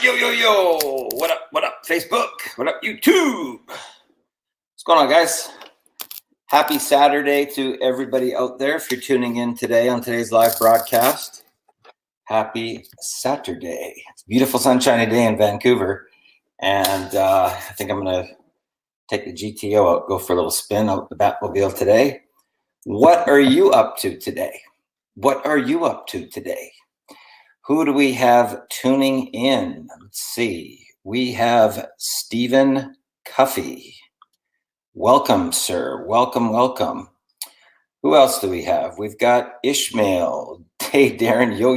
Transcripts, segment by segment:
Yo. What up, Facebook? What up, YouTube? What's going on, guys? Happy Saturday to everybody out there. If you're tuning in today on today's live broadcast, happy Saturday. It's a beautiful sunshiny day in Vancouver. And I think I'm going to take the GTO out, go for a little spin out the Batmobile today. What are you up to today? Who do we have tuning in? Let's see. We have Stephen Cuffey. Welcome, sir. Welcome. Who else do we have? We've got Ishmael. Hey, Darren. Yo.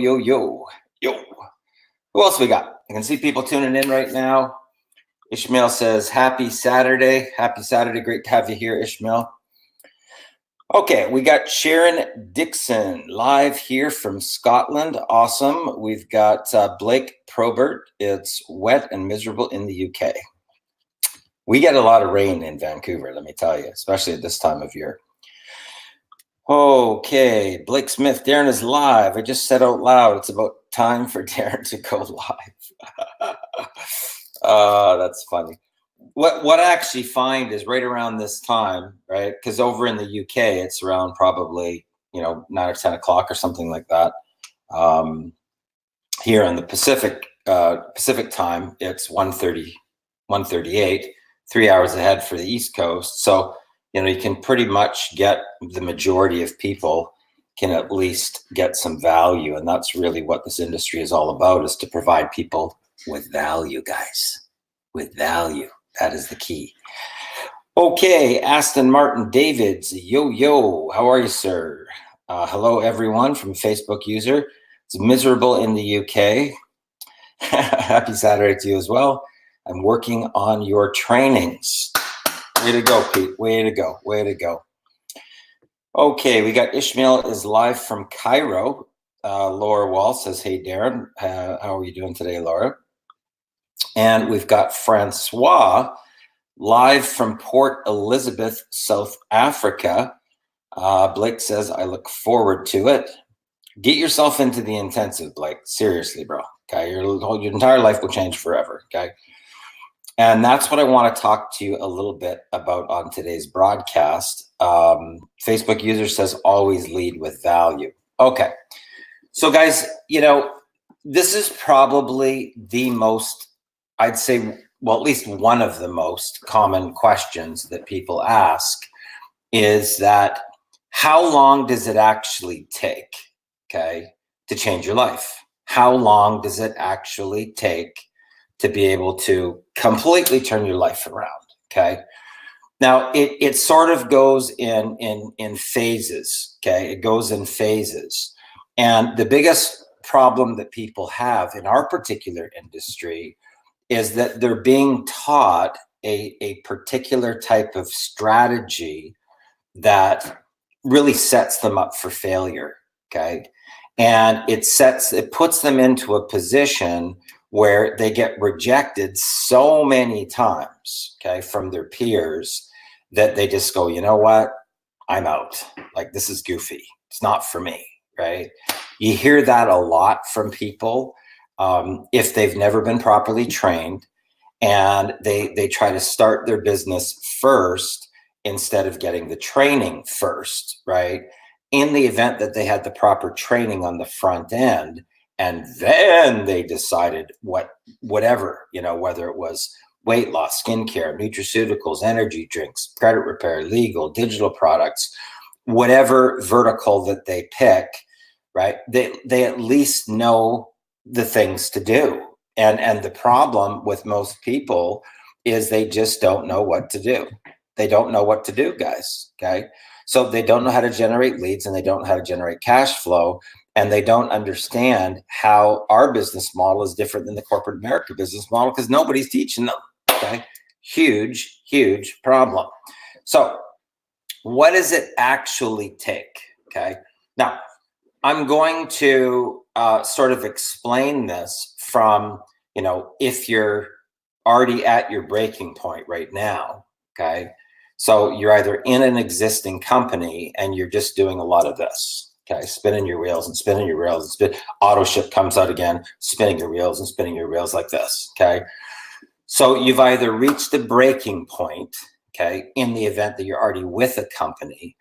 Who else we got? I can see people tuning in right now. Ishmael says, happy Saturday. Happy Saturday. Great to have you here, Ishmael. Okay, we got Sharon Dixon live here from Scotland. Awesome. We've got Blake Probert. It's wet and miserable in the UK. We get a lot of rain in Vancouver, let me tell you, especially at this time of year. Okay, Blake Smith, Darren is live. I just said out loud, it's about time for Darren to go live. That's funny. What I actually find is right around this time, right? Because over in the UK, it's around probably, 9 or 10 o'clock or something like that. Here in the Pacific time, it's 1:38, 3 hours ahead for the East Coast. So, you can pretty much get the majority of people can at least get some value. And that's really what this industry is all about, is to provide people with value, guys, with value. That is the key. Okay, Aston Martin Davids. Yo. How are you, sir? Hello, everyone from Facebook user. It's miserable in the UK. Happy Saturday to you as well. I'm working on your trainings. Way to go, Pete. Way to go. Okay, we got Ishmael is live from Cairo. Laura Wall says, hey, Darren. How are you doing today, Laura? And we've got Francois live from Port Elizabeth, South Africa. Blake says, I look forward to it. Get yourself into the intensive, Blake. Seriously, bro. Okay, your entire life will change forever. Okay. And that's what I want to talk to you a little bit about on today's broadcast. Facebook user says, always lead with value. Okay. So, guys, this is probably the most, I'd say, well, at least one of the most common questions that people ask is that how long does it actually take, okay, to change your life? How long does it actually take to be able to completely turn your life around, okay? Now, it sort of goes in phases, okay? It goes in phases. And the biggest problem that people have in our particular industry is that they're being taught a particular type of strategy that really sets them up for failure, okay? And it puts them into a position where they get rejected so many times, okay, from their peers that they just go, you know what? I'm out. Like, this is goofy. It's not for me, right? You hear that a lot from people. If they've never been properly trained and they try to start their business first instead of getting the training first, right? In the event that they had the proper training on the front end, and then they decided whatever, whether it was weight loss, skincare, nutraceuticals, energy drinks, credit repair, legal, digital products, whatever vertical that they pick, right? They at least know the things to do. And the problem with most people is they just don't know what to do. They don't know what to do, guys, okay? So they don't know how to generate leads, and they don't know how to generate cash flow, and they don't understand how our business model is different than the corporate America business model because nobody's teaching them, okay? Huge problem. So what does it actually take, okay? Now, I'm going to sort of explain this from, if you're already at your breaking point right now, okay? So you're either in an existing company and you're just doing a lot of this, Okay, spinning your wheels and spinning your wheels and auto ship comes out again, spinning your wheels and spinning your wheels like this. Okay. So you've either reached a breaking point, okay, in the event that you're already with a company,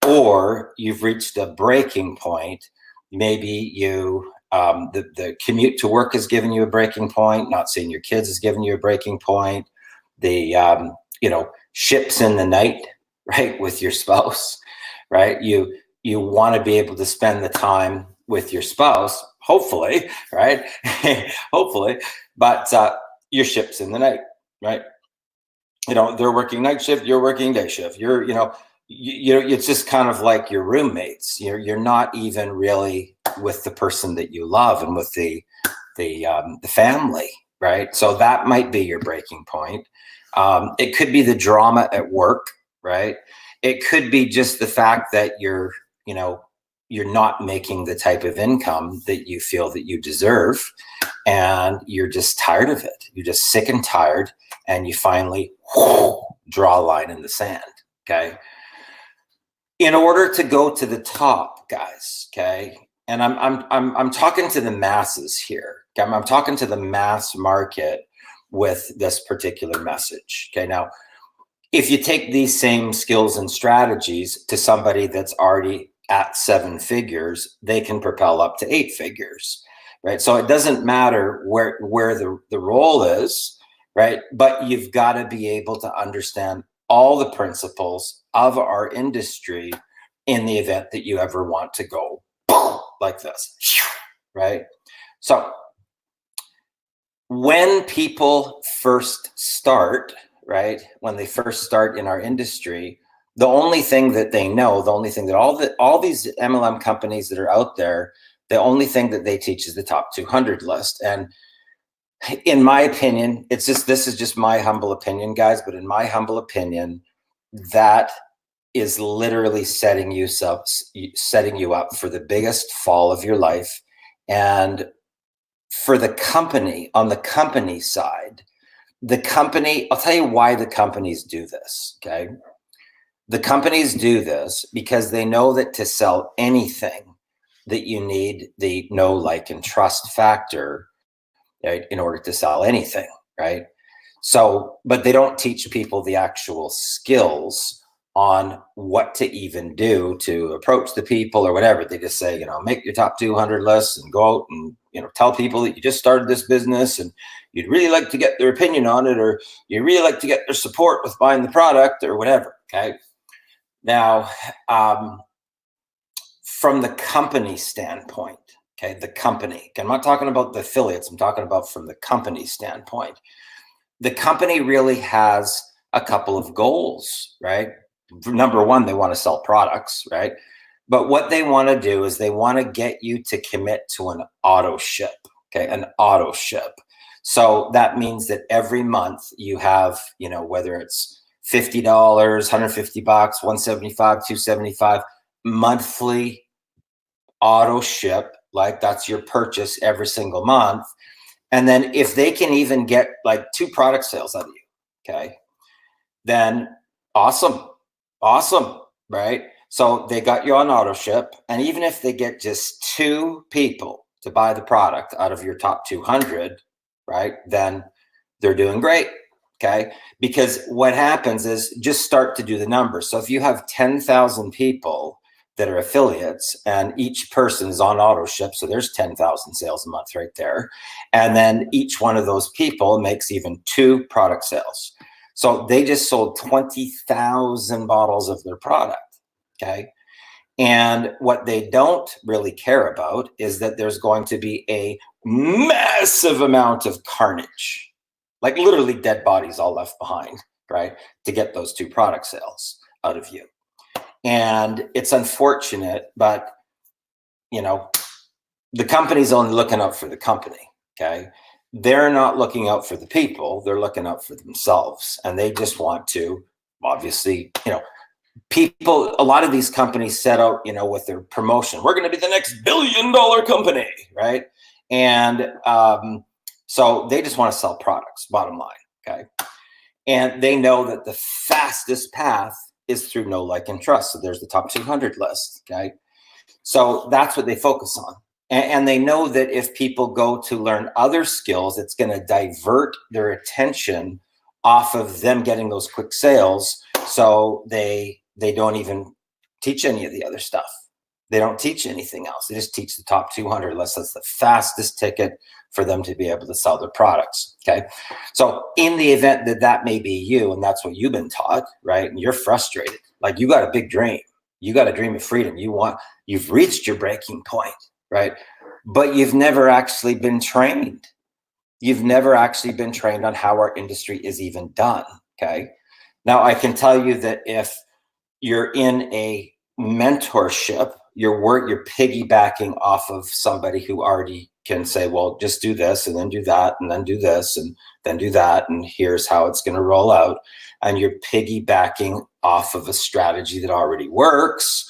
or you've reached a breaking point. Maybe you, the commute to work has given you a breaking point. Not seeing your kids has given you a breaking point. The, ships in the night, right, with your spouse, right? You want to be able to spend the time with your spouse, hopefully, right? Hopefully, but your ship's in the night, right? They're working night shift, you're working day shift. It's just kind of like your roommates. You're not even really with the person that you love and with the family, right? So that might be your breaking point. It could be the drama at work, right? It could be just the fact that you're not making the type of income that you feel that you deserve, and you're just tired of it. You're just sick and tired, and you finally draw a line in the sand. Okay. In order to go to the top, guys. Okay. And I'm talking to the masses here. Okay? I'm talking to the mass market with this particular message. Okay. Now, if you take these same skills and strategies to somebody that's already at 7 figures, they can propel up to 8 figures, right? So it doesn't matter where the role is, right? But you've got to be able to understand all the principles of our industry in the event that you ever want to go like this, right? So when people first start, right? When they first start in our industry, the only thing that they know, the only thing that all these MLM companies that are out there, the only thing that they teach is the top 200 list. And in my opinion, this is just my humble opinion, guys, but in my humble opinion, that is literally setting you up for the biggest fall of your life. And for the company, on the company side, I'll tell you why the companies do this, okay? The companies do this because they know that to sell anything, that you need the know, like, and trust factor, right, in order to sell anything, right? So, but they don't teach people the actual skills on what to even do to approach the people or whatever. They just say, make your top 200 lists and go out and, tell people that you just started this business and you'd really like to get their opinion on it, or you really like to get their support with buying the product or whatever. Okay. Now, from the company standpoint, okay, the company, I'm not talking about the affiliates. I'm talking about from the company standpoint. The company really has a couple of goals, right? Number one, they want to sell products, right? But what they want to do is they want to get you to commit to an auto ship, okay? An auto ship. So that means that every month you have, whether it's $50, $150, $175, $275, monthly auto ship, like that's your purchase every single month. And then if they can even get like 2 product sales out of you, okay, then awesome, right? So they got you on auto ship. And even if they get just 2 people to buy the product out of your top 200, right, then they're doing great, okay? Because what happens is, just start to do the numbers. So if you have 10,000 people that are affiliates and each person is on auto ship, so there's 10,000 sales a month right there. And then each one of those people makes even 2 product sales. So they just sold 20,000 bottles of their product, okay? And what they don't really care about is that there's going to be a massive amount of carnage, like literally dead bodies all left behind, right, to get those 2 product sales out of you. And it's unfortunate, but, the company's only looking out for the company, okay? They're not looking out for the people. They're looking out for themselves. And they just want to, obviously, people, a lot of these companies set out, with their promotion, we're going to be the next $1 billion company, right? And so they just want to sell products, bottom line, okay? And they know that the fastest path is through know, like, and trust. So there's the top 200 list, okay? So that's what they focus on. And they know that if people go to learn other skills, it's going to divert their attention off of them getting those quick sales. So they don't even teach any of the other stuff. They don't teach anything else. They just teach the top 200 unless that's the fastest ticket for them to be able to sell their products. Okay. So in the event that that may be you, and that's what you've been taught, right? And you're frustrated, like you got a big dream. You got a dream of freedom. You've reached your breaking point, right? But you've never actually been trained. You've never actually been trained on how our industry is even done. Okay. Now I can tell you that if you're in a mentorship, you're piggybacking off of somebody who already can say, well, just do this and then do that and then do this and then do that. And here's how it's going to roll out. And you're piggybacking off of a strategy that already works.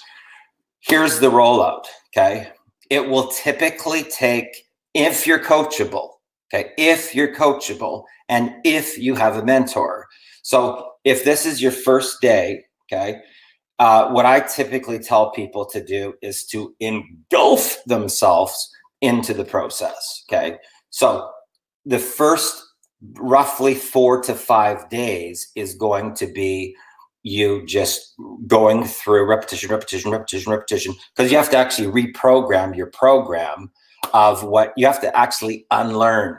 Here's the rollout. Okay. It will typically take, if you're coachable, okay, if you're coachable and if you have a mentor. So if this is your first day, okay, what I typically tell people to do is to engulf themselves into the process. Okay. So the first roughly 4 to 5 days is going to be you just going through repetition, because you have to actually reprogram your program of what you have to actually unlearn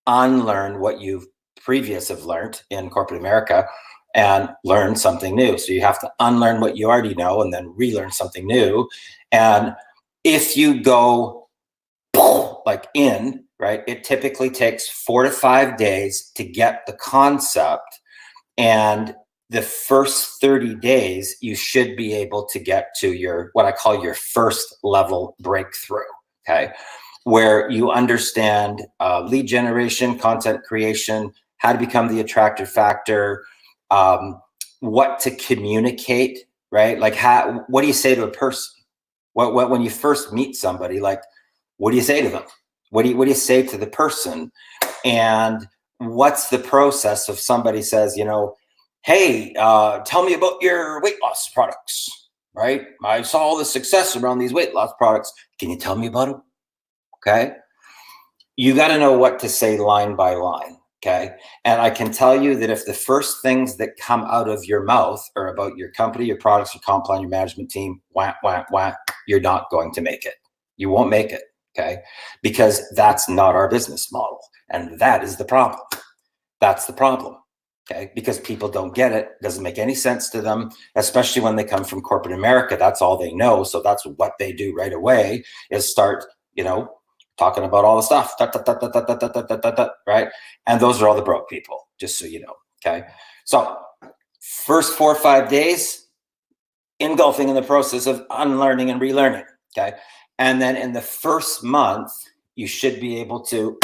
what you've previous have learned in corporate America and learn something new. So you have to unlearn what you already know and then relearn something new. And if you go like in, right, it typically takes 4 to 5 days to get the concept. And the first 30 days, you should be able to get to your, what I call your first level breakthrough. Okay. Where you understand lead generation, content creation, how to become the attractive factor, what to communicate, right? Like what do you say to a person? What when you first meet somebody, like, what do you say to them? What do you say to the person? And what's the process if somebody says, hey, tell me about your weight loss products, right? I saw all the success around these weight loss products. Can you tell me about them? Okay. You got to know what to say line by line. Okay. And I can tell you that if the first things that come out of your mouth are about your company, your products, your comp plan, your management team, you're not going to make it. You won't make it. Okay. Because that's not our business model. And that is the problem. That's the problem. Okay. Because people don't get it. It doesn't make any sense to them, especially when they come from corporate America. That's all they know. So that's what they do right away is start, talking about all the stuff, right? And those are all the broke people, just so you know, okay? So first 4 or 5 days, engulfing in the process of unlearning and relearning, okay? And then in the first month, you should be able to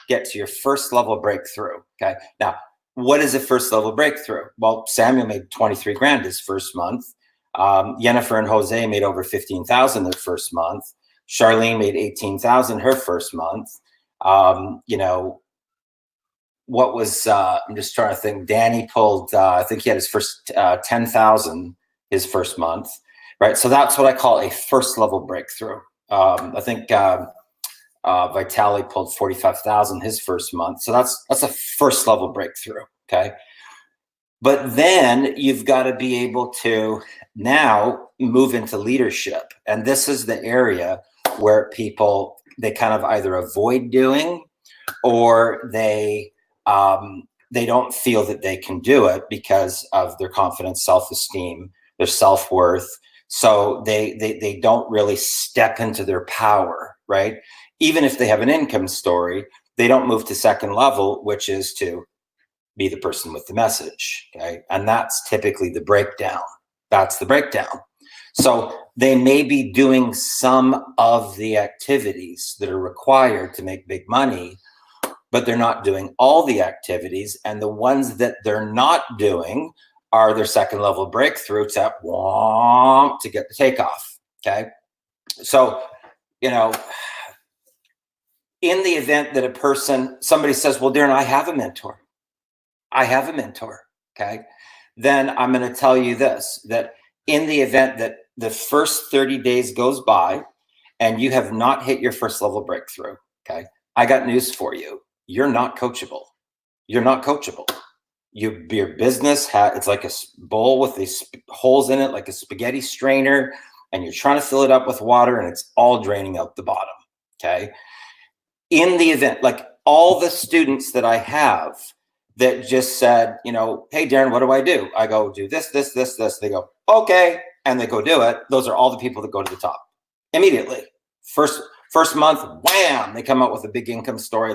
get to your first level breakthrough, okay? Now, what is a first level breakthrough? Well, Samuel made 23 grand his first month. Jennifer and Jose made over 15,000 their first month. Charlene made 18,000 her first month. What was I'm just trying to think. Danny pulled I think he had his first 10,000 his first month, right? So that's what I call a first level breakthrough. I think Vitali pulled 45,000 his first month. So that's a first level breakthrough. Okay. But then you've got to be able to now move into leadership. And this is the area where people, they kind of either avoid doing or they don't feel that they can do it because of their confidence, self-esteem, their self-worth. So they don't really step into their power, right? Even if they have an income story, they don't move to second level, which is to be the person with the message. Okay. And that's typically the breakdown. That's the breakdown. So they may be doing some of the activities that are required to make big money, but they're not doing all the activities. And the ones that they're not doing are their second level breakthrough to get the takeoff. Okay. So, in the event that somebody says, well, Darren, I have a mentor. Okay. Then I'm going to tell you this, that in the event that the first 30 days goes by and you have not hit your first level breakthrough, okay, I got news for you. You're not coachable. You're not coachable. Your business, it's like a bowl with these holes in it, like a spaghetti strainer, and you're trying to fill it up with water and it's all draining out the bottom, okay? In the event, like all the students that I have that just said, you know, hey, Darren, what do I do? I go, do this, this, this, this. They go, okay. And they go do it. Those are all the people that go to the top immediately. First month, wham, they come out with a big income story.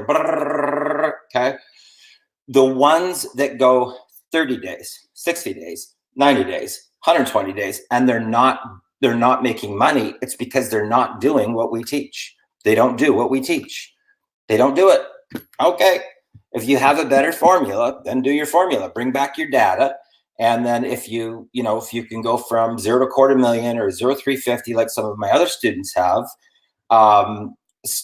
Okay. The ones that go 30 days, 60 days, 90 days, 120 days, and they're not making money, it's because they're not doing what we teach. They don't do what we teach. They don't do it. Okay. If you have a better formula, then do your formula. Bring back your data. And then if you can go from 0 to $250,000 or 0 to 350, like some of my other students have,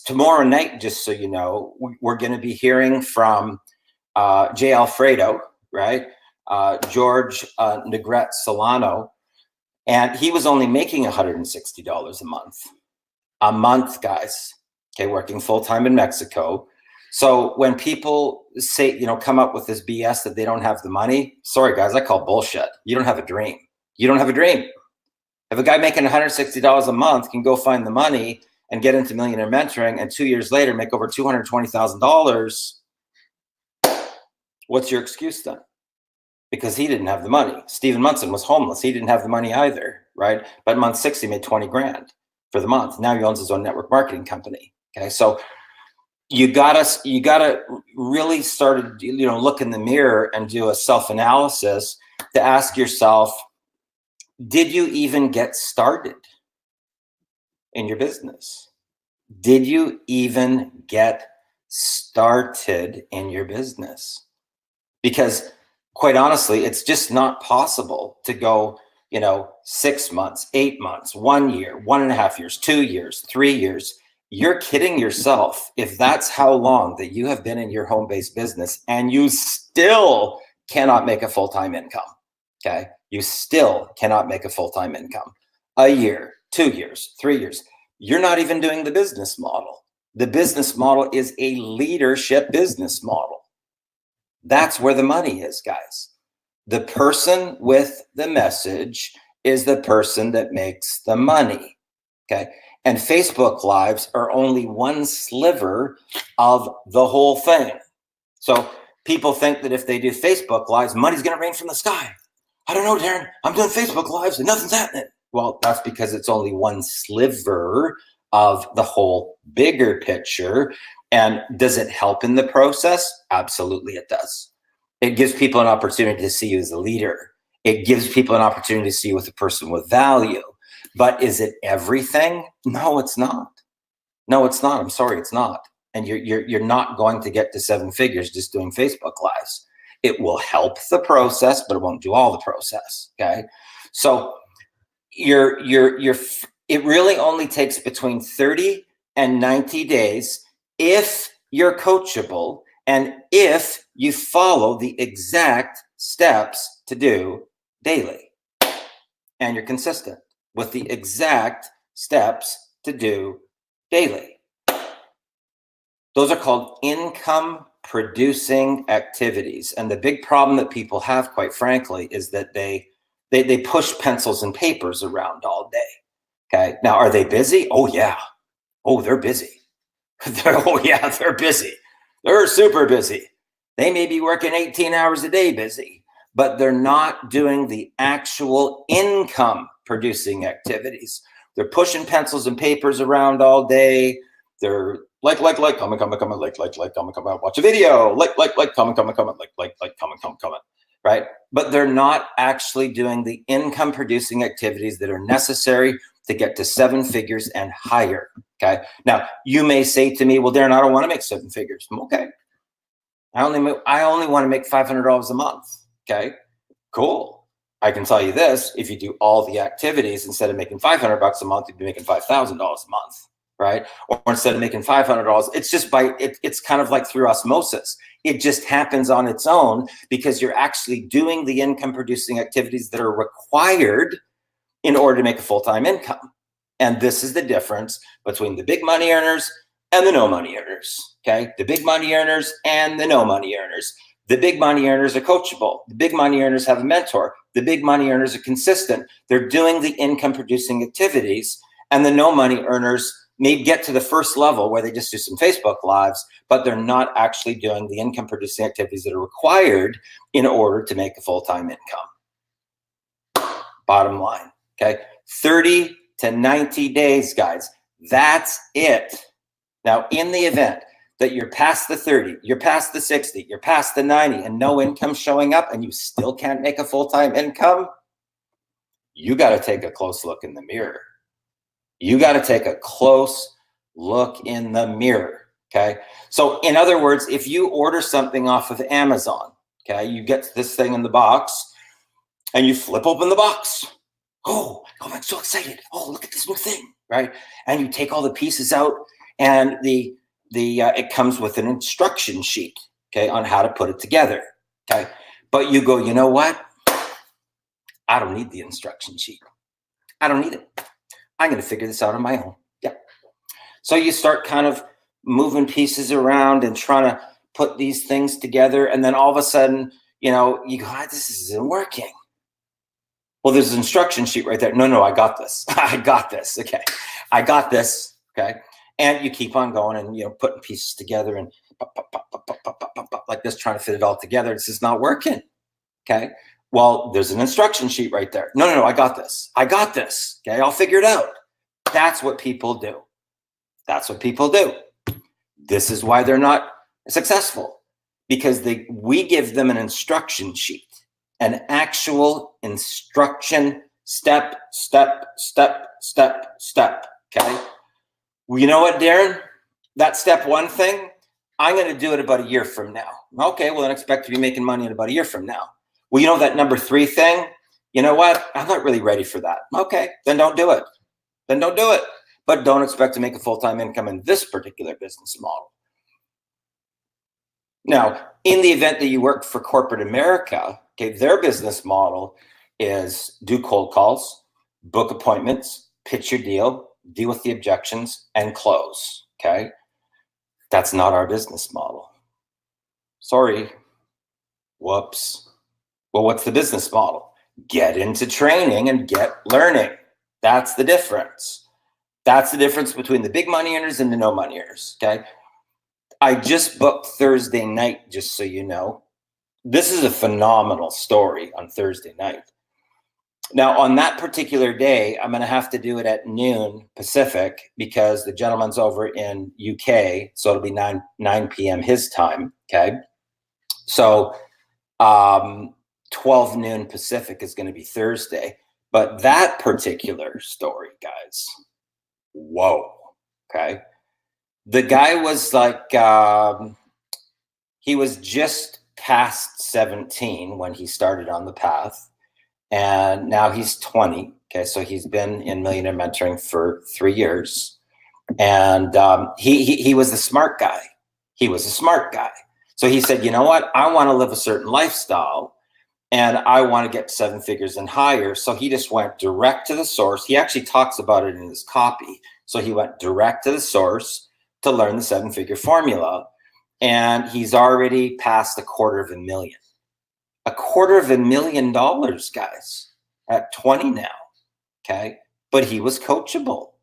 tomorrow night, just so you know, we're going to be hearing from Jay Alfredo, right? George Negrete Solano. And he was only making $160 a month, guys. Okay, working full-time in Mexico. So when people say, come up with this BS that they don't have the money, sorry, guys, I call bullshit. You don't have a dream. You don't have a dream. If a guy making $160 a month can go find the money and get into Millionaire Mentoring and 2 years later make over $220,000, what's your excuse then? Because he didn't have the money. Stephen Munson was homeless. He didn't have the money either, right? But month 6, he made 20 grand for the month. Now he owns his own network marketing company. Okay, so you gotta really start to look in the mirror and do a self-analysis to ask yourself, did you even get started in your business? Did you even get started in your business? Because quite honestly, it's just not possible to go 6 months, 8 months, 1 year, 1.5 years, 2 years, 3 years. You're kidding yourself if that's how long that you have been in your home-based business and you still cannot make a full-time income, okay? You still cannot make a full-time income. A year, 2 years, 3 years. You're not even doing the business model. The business model is a leadership business model. That's where the money is, guys. The person with the message is the person that makes the money, okay? And Facebook Lives are only one sliver of the whole thing. So people think that if they do Facebook Lives, money's going to rain from the sky. I don't know, Darren. I'm doing Facebook Lives and nothing's happening. Well, that's because it's only one sliver of the whole bigger picture. And does it help in the process? Absolutely, it does. It gives people an opportunity to see you as a leader. It gives people an opportunity to see you as a person with value. But is it everything? No, it's not. No, it's not. I'm sorry, it's not. And you're not going to get to 7 figures just doing Facebook Lives. It will help the process, but it won't do all the process. Okay. So it really only takes between 30 and 90 days if you're coachable and if you follow the exact steps to do daily and you're consistent with the exact steps to do daily. Those are called income producing activities. And the big problem that people have, quite frankly, is that they push pencils and papers around all day. Okay. Now, are they busy? Oh, yeah. Oh, they're busy. They're busy. They're super busy. They may be working 18 hours a day busy, but they're not doing the actual income producing activities. They're pushing pencils and papers around all day. They're like, comment, watch a video, comment, comment, right? But they're not actually doing the income producing activities that are necessary to get to 7 figures and higher, okay? Now, you may say to me, well, Darren, I don't want to make 7 figures. Okay. I only want to make $500 a month, okay? Cool. I can tell you this, if you do all the activities, instead of making $500 a month, you'd be making $5,000 a month, right? Or instead of making $500, it's just it's kind of like through osmosis. It just happens on its own because you're actually doing the income producing activities that are required in order to make a full-time income. And this is the difference between the big money earners and the no money earners, okay? The big money earners and the no money earners. The big money earners are coachable. The big money earners have a mentor. The big money earners are consistent. They're doing the income producing activities, and the no money earners may get to the first level where they just do some Facebook lives, but they're not actually doing the income producing activities that are required in order to make a full-time income. Bottom line, okay? 30 to 90 days, guys. That's it. Now, in the event that you're past the 30, you're past the 60, you're past the 90, and no income showing up, and you still can't make a full-time income, you got to take a close look in the mirror. You got to take a close look in the mirror, okay? So in other words, if you order something off of Amazon, okay, you get this thing in the box, and you flip open the box. Oh, I'm so excited. Oh, look at this new thing, right? And you take all the pieces out, and it comes with an instruction sheet, okay, on how to put it together, okay? But you go, you know what? I don't need the instruction sheet. I don't need it. I'm going to figure this out on my own. Yeah. So you start kind of moving pieces around and trying to put these things together. And then all of a sudden, you go, this isn't working. Well, there's an instruction sheet right there. No, I got this. I got this. Okay. I got this. Okay. And you keep on going and, putting pieces together and like this, trying to fit it all together. This is not working. Okay. Well, there's an instruction sheet right there. No, I got this. I got this. Okay. I'll figure it out. That's what people do. That's what people do. This is why they're not successful, because we give them an instruction sheet, an actual instruction, step. Okay. Well, you know what, Darren? That step one thing, I'm going to do it about a year from now. Okay, well, then expect to be making money in about a year from now. Well, you know that number 3 thing? You know what? I'm not really ready for that. Okay, then don't do it. Then don't do it. But don't expect to make a full-time income in this particular business model. Now, in the event that you work for corporate America, okay, their business model is do cold calls, book appointments, pitch your deal, deal with the objections, and close, okay? That's not our business model. Sorry. Whoops. Well, what's the business model? Get into training and get learning. That's the difference. That's the difference between the big money earners and the no money earners, okay? I just booked Thursday night, just so you know. This is a phenomenal story on Thursday night. Now, on that particular day, I'm going to have to do it at noon Pacific because the gentleman's over in UK, so it'll be 9 p.m. his time, okay? So 12 noon Pacific is going to be Thursday. But that particular story, guys, whoa, okay? The guy was like, he was just past 17 when he started on the path. And now he's 20. Okay, so he's been in Millionaire Mentoring for 3 years. And he was the smart guy. He was a smart guy. So he said, you know what? I want to live a certain lifestyle and I want to get 7 figures and higher. So he just went direct to the source. He actually talks about it in his copy. So he went direct to the source to learn the 7-figure formula. And he's already passed $250,000. $250,000, guys, at 20 now. Okay. But he was coachable.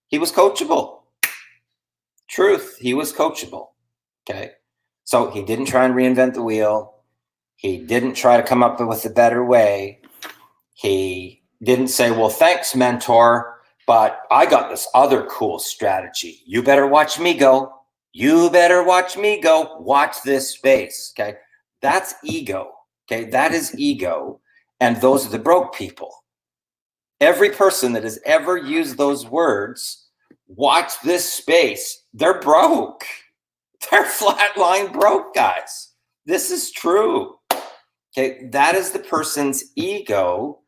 He was coachable. Truth. He was coachable. Okay. So he didn't try and reinvent the wheel. He didn't try to come up with a better way. He didn't say, well, thanks, mentor, but I got this other cool strategy. You better watch me go. You better watch me go. Watch this space. Okay. That's ego. Okay. That is ego. And those are the broke people. Every person that has ever used those words, watch this space, they're broke. They're flatline broke, guys. This is true. Okay. That is the person's ego.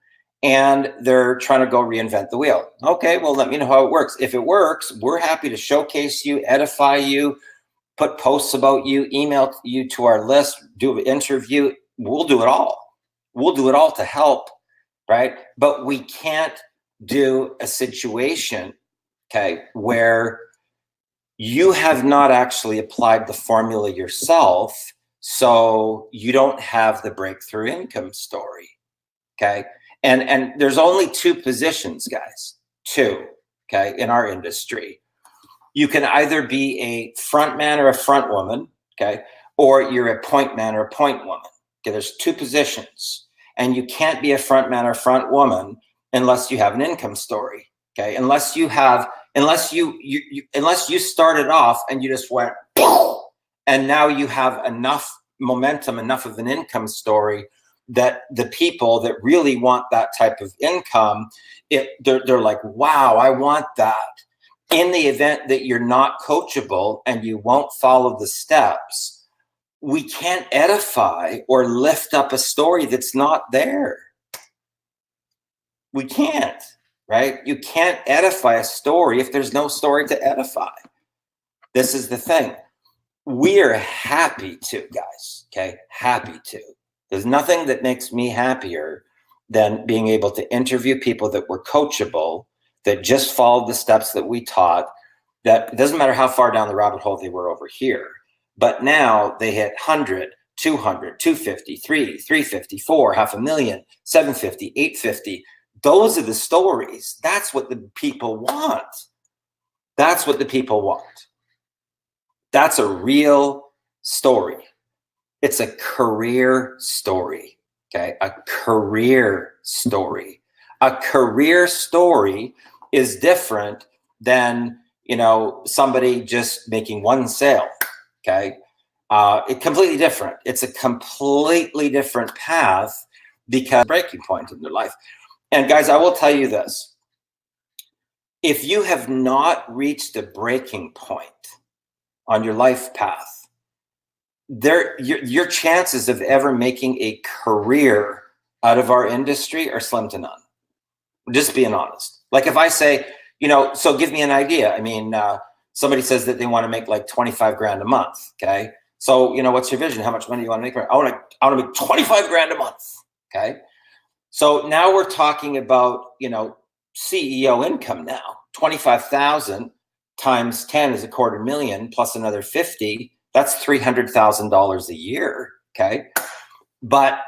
And they're trying to go reinvent the wheel. Okay, well, let me know how it works. If it works, we're happy to showcase you, edify you, put posts about you, email you to our list, do an interview. We'll do it all. We'll do it all to help right? But we can't do a situation, okay, where you have not actually applied the formula yourself, so you don't have the breakthrough income story, okay? And there's only two positions, guys, two, okay, in our industry. You can either be a front man or a front woman, okay, or you're a point man or a point woman. Okay, there's two positions, and you can't be a front man or front woman unless you have an income story, okay? Unless you started off and you just went, and now you have enough momentum, enough of an income story that the people that really want that type of income, they're like, wow, I want that. In the event that you're not coachable and you won't follow the steps, we can't edify or lift up a story that's not there. We can't, right? You can't edify a story if there's no story to edify. This is the thing. We are happy to, guys, okay? Happy to. There's nothing that makes me happier than being able to interview people that were coachable, that just followed the steps that we taught, that it doesn't matter how far down the rabbit hole they were over here, but now they hit 100, 200, 250, 350, 4, 500,000, 750, 850. Those are the stories. That's what the people want. That's what the people want. That's a real story. It's a career story, okay? A career story. A career story is different than, somebody just making one sale, okay? It's completely different. It's a completely different path because breaking point in their life. And guys, I will tell you this. If you have not reached a breaking point on your life path, your chances of ever making a career out of our industry are slim to none. Just being honest. Like if I say, so give me an idea. I mean, somebody says that they want to make like 25 grand a month. Okay. So, what's your vision? How much money do you want to make? I want to make 25 grand a month. Okay. So now we're talking about, CEO income now. 25,000 times 10 is $250,000 plus another 50. That's $300,000 a year. Okay. But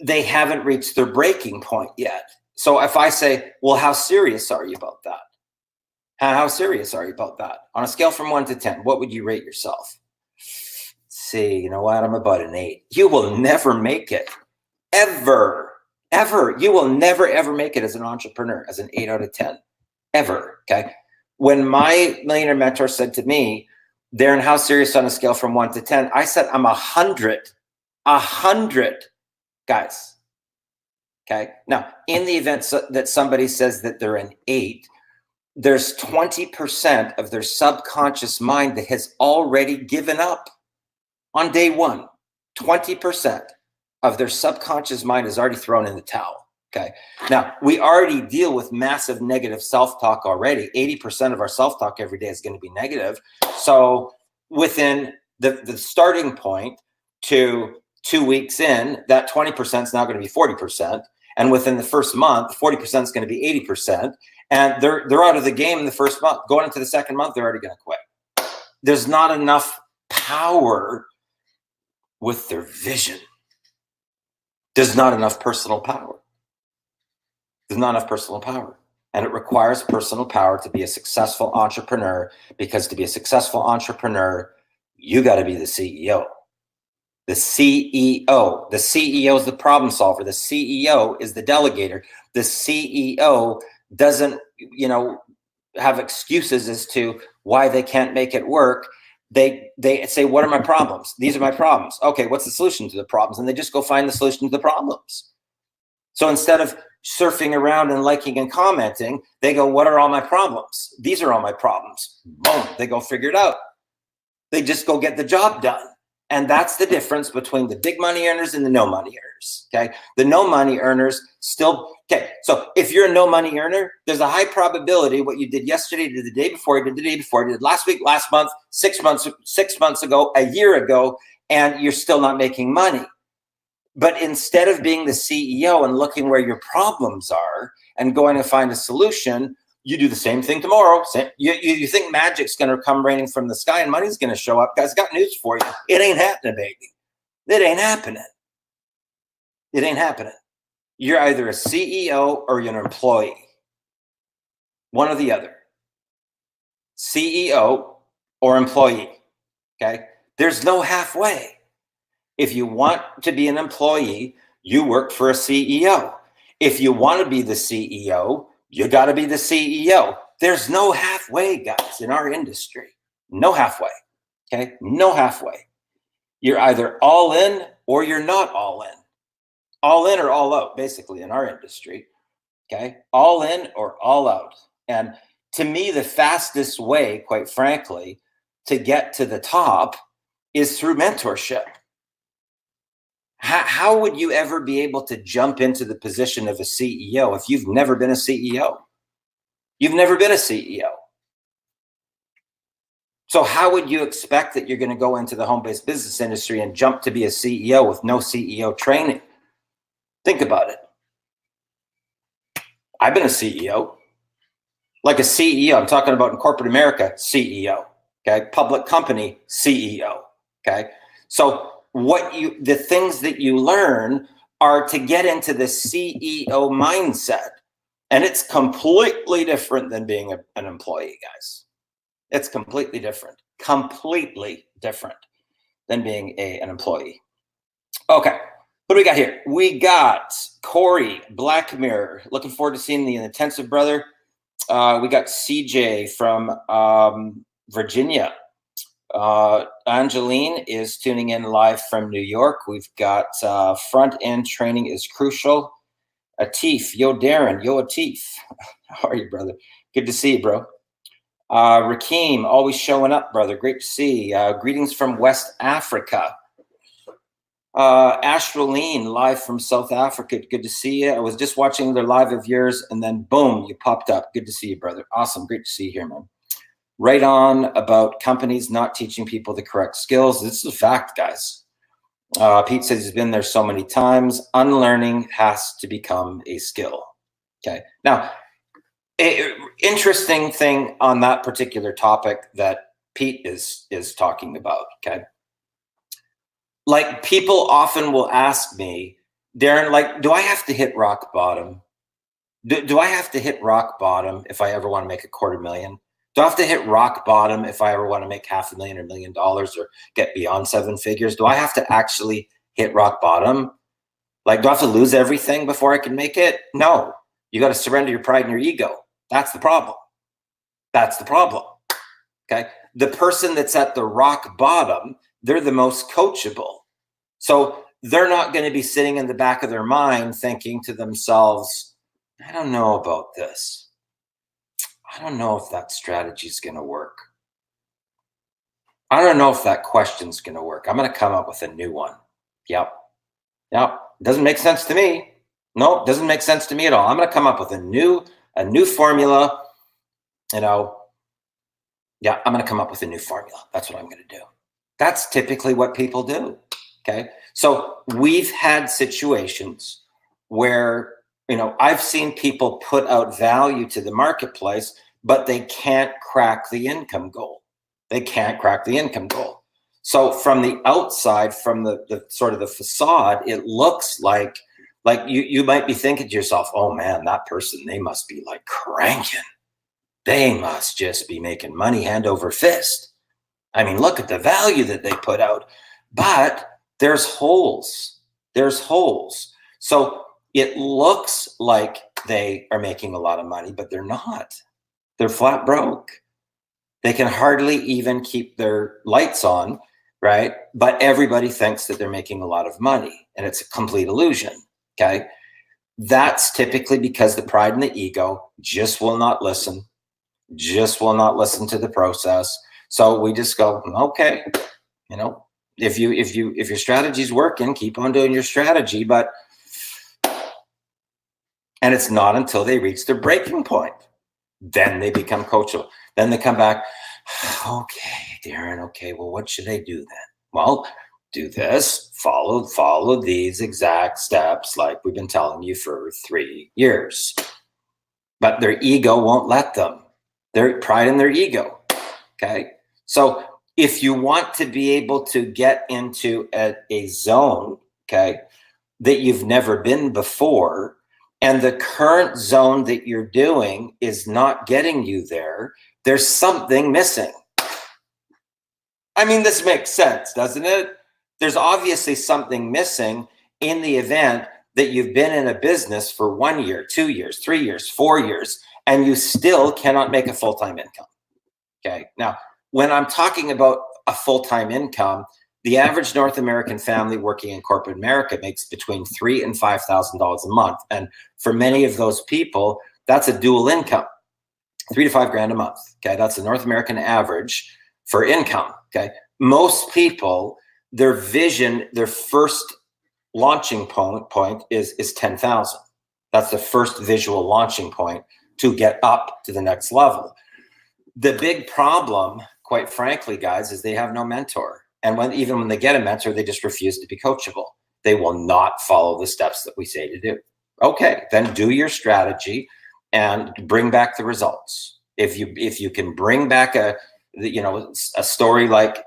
they haven't reached their breaking point yet. So if I say, well, how serious are you about that? How serious are you about that? On a scale from 1 to 10, what would you rate yourself? See, you know what? I'm about an 8. You will never make it. Ever. You will never, ever make it as an entrepreneur, as an 8 out of 10. Ever. Okay. When my millionaire mentor said to me, Darren, how serious on a scale from 1 to 10? I said, I'm 100. 100, guys. Okay. Now, in the event that somebody says that they're an 8, there's 20% of their subconscious mind that has already given up on day one. 20% of their subconscious mind is already thrown in the towel. Okay. Now, we already deal with massive negative self-talk already. 80% of our self-talk every day is going to be negative. So within the starting point to 2 weeks in, that 20% is now going to be 40%. And within the first month, 40% is going to be 80%. And they're out of the game in the first month. Going into the second month, they're already going to quit. There's not enough power with their vision. There's not enough personal power. There's not enough personal power. And it requires personal power to be a successful entrepreneur, because to be a successful entrepreneur, you got to be the CEO. The CEO. The CEO is the problem solver. The CEO is the delegator. The CEO doesn't, have excuses as to why they can't make it work. They say, what are my problems? These are my problems. Okay, what's the solution to the problems? And they just go find the solution to the problems. So instead of surfing around and liking and commenting, they go, what are all my problems? These are all my problems. Boom, they go figure it out. They just go get the job done. And that's the difference between the big money earners and the no money earners. Okay. The no money earners still, okay. So if you're a no money earner, there's a high probability what you did yesterday, you did the day before, you did the day before, you did last week, last month, 6 months ago, a year ago, and you're still not making money. But instead of being the CEO and looking where your problems are and going to find a solution, you do the same thing tomorrow. You think magic's going to come raining from the sky and money's going to show up. Guys, got news for you. It ain't happening, baby. It ain't happening. It ain't happening. You're either a CEO or you're an employee. One or the other. CEO or employee. Okay? There's no halfway. If you want to be an employee, you work for a CEO. If you want to be the CEO, you got to be the CEO. There's no halfway, guys, in our industry. No halfway. Okay? No halfway. You're either all in or you're not all in. All in or all out, basically, in our industry. Okay? All in or all out. And to me, the fastest way, quite frankly, to get to the top is through mentorship. How would you ever be able to jump into the position of a CEO if you've never been a CEO? You've never been a CEO. So how would you expect that you're going to go into the home-based business industry and jump to be a CEO with no CEO training? Think about it. I've been a CEO. Like a CEO, I'm talking about in corporate America, CEO. Okay, public company, CEO. Okay, so the things that you learn are to get into the CEO mindset. And it's completely different than being an employee, guys. It's completely different than being an employee. Okay, what do we got here? We got Corey, Black Mirror. Looking forward to seeing the intensive, brother. We got CJ from Virginia. Angeline is tuning in live from New York. We've got front end training is crucial. Atif, yo Darren, yo Atif. How are you, brother? Good to see you, bro. Rakeem, always showing up, brother. Great to see. Greetings from West Africa. Ashraleen, live from South Africa. Good to see you. I was just watching the live of yours, and then boom, you popped up. Good to see you, brother. Awesome. Great to see you here, man. Right on about companies not teaching people the correct skills. This is a fact, guys. Pete says he's been there so many times. Unlearning has to become a skill. Okay. Now, interesting thing on that particular topic that Pete is talking about. Okay. Like, people often will ask me, Darren, like, do I have to hit rock bottom? Do I have to hit rock bottom if I ever want to make $250,000? Do I have to hit rock bottom if I ever want to make $500,000 or $1 million or get beyond 7 figures? Do I have to actually hit rock bottom? Like, do I have to lose everything before I can make it? No. You got to surrender your pride and your ego. That's the problem. That's the problem. Okay. The person that's at the rock bottom, they're the most coachable. So they're not going to be sitting in the back of their mind thinking to themselves, I don't know about this. I don't know if that strategy is going to work. I don't know if that question's going to work. I'm going to come up with a new one. Yep. Doesn't make sense to me. Nope, doesn't make sense to me at all. I'm going to come up with a new formula. I'm going to come up with a new formula. That's what I'm going to do. That's typically what people do. Okay. So we've had situations where, I've seen people put out value to the marketplace, but they can't crack the income goal. They can't crack the income goal. So from the outside, from the sort of the facade, it looks like you might be thinking to yourself, oh man, that person, they must be like cranking. They must just be making money hand over fist. I mean, look at the value that they put out. But there's holes. There's holes. So it looks like they are making a lot of money, but they're not. They're flat broke. They can hardly even keep their lights on, right? But everybody thinks that they're making a lot of money, and it's a complete illusion, okay? That's typically because the pride and the ego just will not listen to the process. So we just go, okay, if your strategy's working, keep on doing your strategy, and it's not until they reach their breaking point, then they become coachable. Then they come back, okay, Darren, okay, well, what should I do then? Well, do this, follow these exact steps like we've been telling you for 3 years. But their ego won't let them. Their pride in their ego. Okay. So if you want to be able to get into a zone, okay, that you've never been before, and the current zone that you're doing is not getting you there, there's something missing. I mean, this makes sense, doesn't it? There's obviously something missing in the event that you've been in a business for 1 year, 2 years, 3 years, 4 years, and you still cannot make a full-time income. Okay. Now, when I'm talking about a full-time income, the average North American family working in corporate America makes between $3,000 and $5,000 a month. And for many of those people, that's a dual income, $3,000 to $5,000 a month. Okay. That's the North American average for income. Okay. Most people, their vision, their first launching point is 10,000. That's the first visual launching point to get up to the next level. The big problem, quite frankly, guys, is they have no mentor. And even when they get a mentor, they just refuse to be coachable. They will not follow the steps that we say to do. Okay, then do your strategy and bring back the results. If you can bring back a story like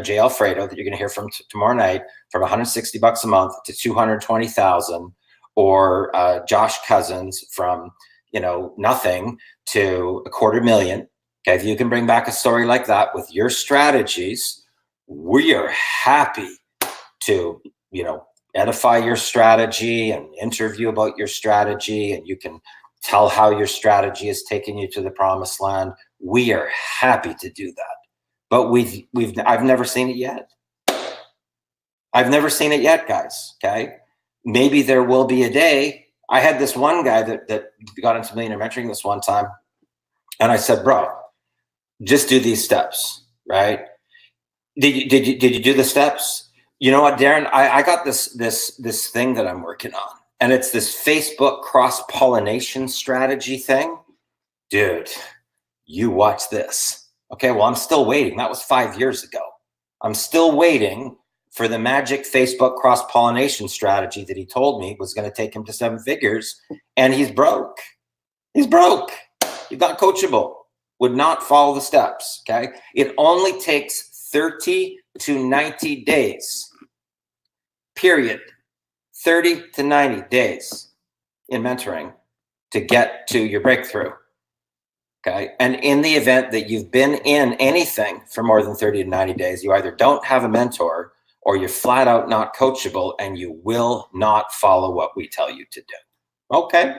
Jay Alfredo that you're going to hear from tomorrow night, from $160 a month to $220,000, or Josh Cousins from nothing to $250,000. Okay, if you can bring back a story like that with your strategies, we are happy to edify your strategy and interview about your strategy, and you can tell how your strategy has taken you to the promised land. We are happy to do that. But I've never seen it yet. I've never seen it yet, guys. Okay. Maybe there will be a day. I had this one guy that got into Millionaire Mentoring this one time. And I said, bro, just do these steps, right? Did you do the steps? You know what, Darren? I got this thing that I'm working on. And it's this Facebook cross-pollination strategy thing. Dude, you watch this. Okay, well, I'm still waiting. That was 5 years ago. I'm still waiting for the magic Facebook cross-pollination strategy that he told me was going to take him to 7 figures. And he's broke. He's broke. He's not coachable. Would not follow the steps, okay? It only takes 30 to 90 days, period. 30 to 90 days in mentoring to get to your breakthrough. Okay. And in the event that you've been in anything for more than 30 to 90 days, you either don't have a mentor or you're flat out not coachable, and you will not follow what we tell you to do. Okay.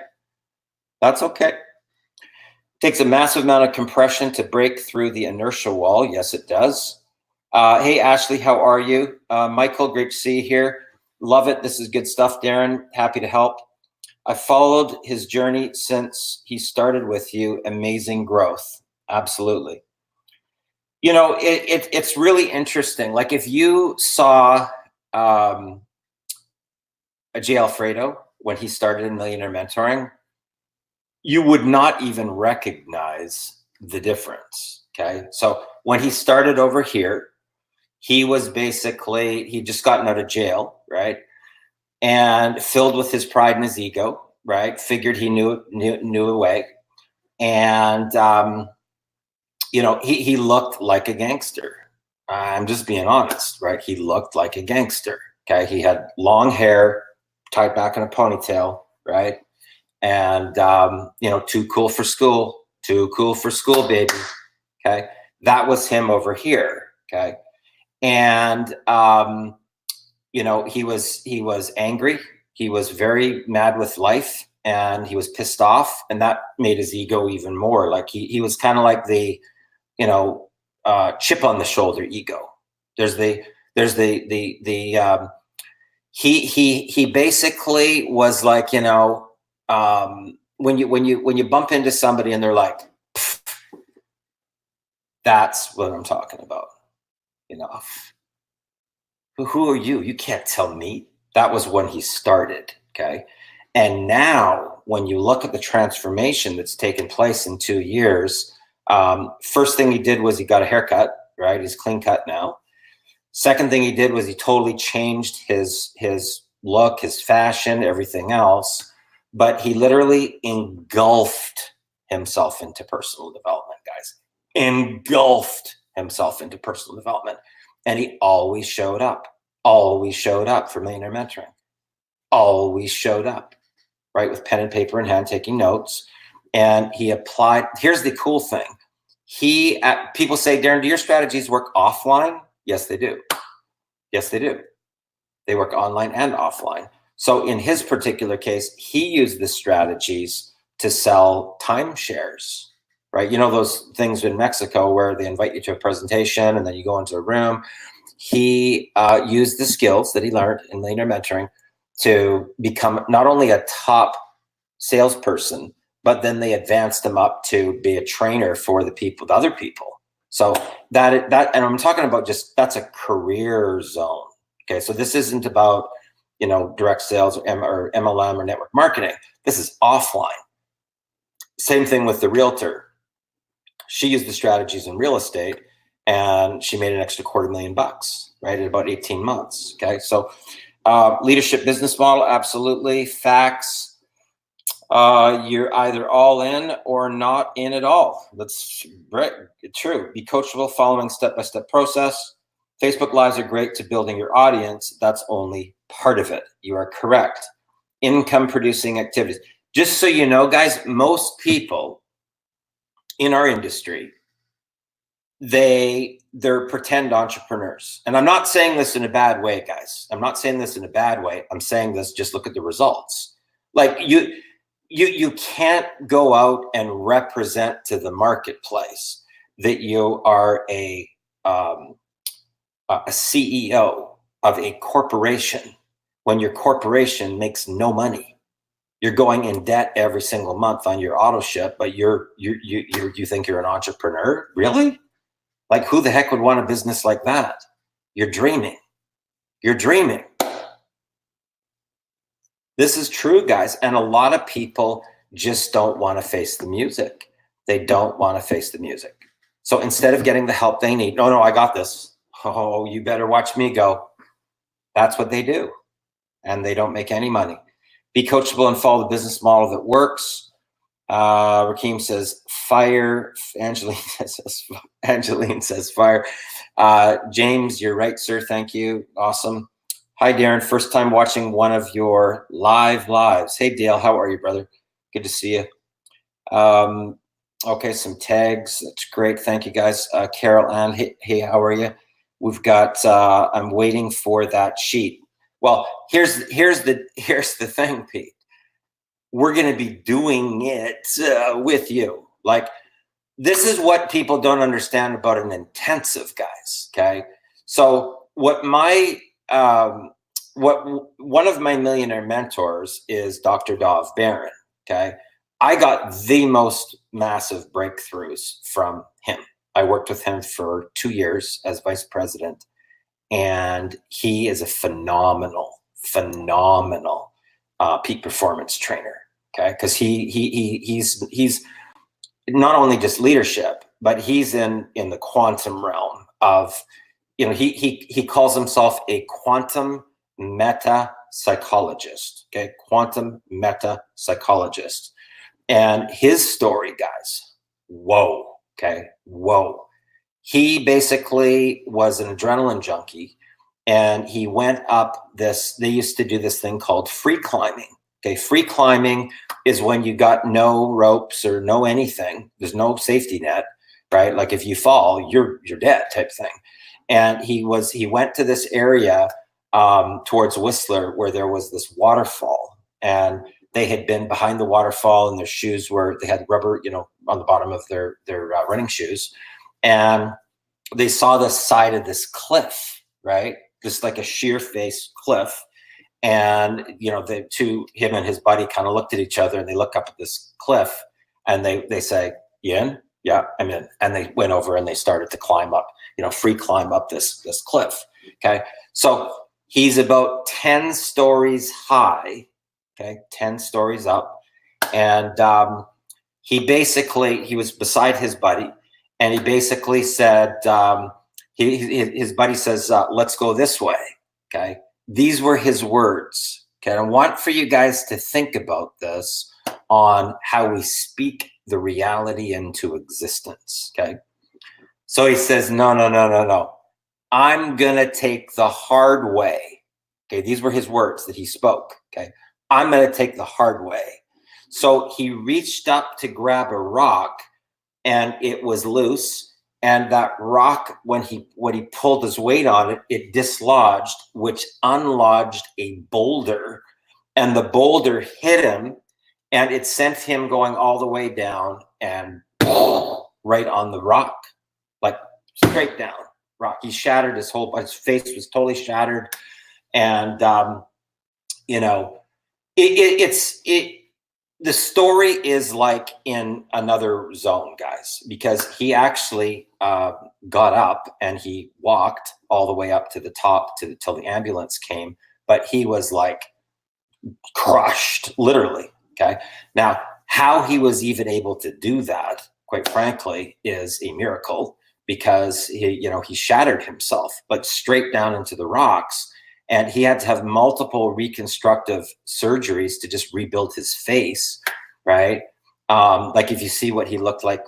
That's okay. Takes a massive amount of compression to break through the inertia wall. Yes, it does. Hey, Ashley, how are you? Michael, great to see you here. Love it. This is good stuff, Darren. Happy to help. I followed his journey since he started with you. Amazing growth. Absolutely. It's really interesting. Like if you saw a Jay Alfredo when he started in Millionaire Mentoring, you would not even recognize the difference. Okay. So when he started over here, he was basically, he'd just gotten out of jail, right? And filled with his pride and his ego, right? Figured he knew a way. And, he looked like a gangster. I'm just being honest, right? He looked like a gangster, okay? He had long hair tied back in a ponytail, right? And, too cool for school, baby, okay? That was him over here, okay? And, he was angry. He was very mad with life, and he was pissed off, and that made his ego even more. Like he was kind of like the, chip on the shoulder ego. He basically was like, when you bump into somebody and they're like, that's what I'm talking about. Who are you? You can't tell me. That was when he started, okay? And now, when you look at the transformation that's taken place in 2 years, first thing he did was he got a haircut, right? He's clean cut now. Second thing he did was he totally changed his look, his fashion, everything else. But he literally engulfed himself into personal development, guys. Engulfed himself into personal development. And he always showed up for Millionaire Mentoring. Always showed up, right? With pen and paper in hand, taking notes. And he applied. Here's the cool thing. People say, Darren, do your strategies work offline? Yes, they do. Yes, they do. They work online and offline. So in his particular case, he used the strategies to sell timeshares, right? You know, those things in Mexico where they invite you to a presentation and then you go into a room. He used the skills that he learned in Millionaire Mentoring to become not only a top salesperson, but then they advanced him up to be a trainer for the other people. So that, and I'm talking about that's a career zone. Okay. So this isn't about, direct sales or MLM or network marketing. This is offline. Same thing with the realtor. She used the strategies in real estate and she made an extra $250,000, right? In about 18 months. Okay. So leadership business model, absolutely. Facts. You're either all in or not in at all. That's right. True. Be coachable, following step-by-step process. Facebook Lives are great to building your audience. That's only part of it. You are correct. Income producing activities. Just so you know, guys, most people in our industry, they're pretend entrepreneurs. And I'm not saying this in a bad way, guys. I'm not saying this in a bad way. I'm saying this, just look at the results. Like you can't go out and represent to the marketplace that you are a CEO of a corporation when your corporation makes no money. You're going in debt every single month on your auto ship, but you think you're an entrepreneur? Really? Like, who the heck would want a business like that? You're dreaming. You're dreaming. This is true, guys. And a lot of people just don't want to face the music. They don't want to face the music. So instead of getting the help they need, no, I got this. Oh, you better watch me go. That's what they do. And they don't make any money. Be coachable and follow the business model that works. Rakeem says fire. Angeline says fire. James, you're right, sir. Thank you. Awesome. Hi, Darren. First time watching one of your lives. Hey, Dale. How are you, brother? Good to see you. Okay, some tags. That's great. Thank you, guys. Carol Ann. Hey, how are you? We've got. I'm waiting for that sheet. Well, here's the thing, Pete. We're going to be doing it with you. Like, this is what people don't understand about an intensive, guys. Okay, so what one of my millionaire mentors is Dr. Dov Baron. Okay, I got the most massive breakthroughs from him. I worked with him for 2 years as vice president, and he is a phenomenal peak performance trainer. Okay, because he's not only just leadership, but he's in the quantum realm of, he calls himself a quantum meta psychologist. Okay, quantum meta psychologist. And his story, guys, whoa. Okay, whoa. He basically was an adrenaline junkie, and he went up this. They used to do this thing called free climbing. Okay, free climbing is when you got no ropes or no anything. There's no safety net, right? Like, if you fall, you're dead type thing. And he went to this area towards Whistler where there was this waterfall, and they had been behind the waterfall, and their shoes they had rubber, on the bottom of their running shoes. And they saw the side of this cliff, right? Just like a sheer face cliff. And, him and his buddy kind of looked at each other, and they look up at this cliff, and they say, "You in?" "Yeah, I'm in." And they went over and they started to climb up, free climb up this cliff. Okay. So he's about 10 stories high. Okay. 10 stories up. And, he was beside his buddy, and he basically said, his buddy says, let's go this way. Okay. These were his words. Okay. And I want for you guys to think about this on how we speak the reality into existence. Okay. So he says, no, no, no, no, no. I'm going to take the hard way. Okay. These were his words that he spoke. Okay. I'm going to take the hard way. So he reached up to grab a rock and it was loose. And that rock, when he pulled his weight on it, it dislodged, which unlodged a boulder. And the boulder hit him and it sent him going all the way down and right on the rock, like straight down rock. He shattered his face was totally shattered. And, you know, the story is like in another zone, guys, because he actually got up and he walked all the way up to the top till the ambulance came, but he was like crushed, literally. Okay. Now, how he was even able to do that, quite frankly, is a miracle, because he shattered himself, but straight down into the rocks. And he had to have multiple reconstructive surgeries to just rebuild his face, right? Like if you see what he looked like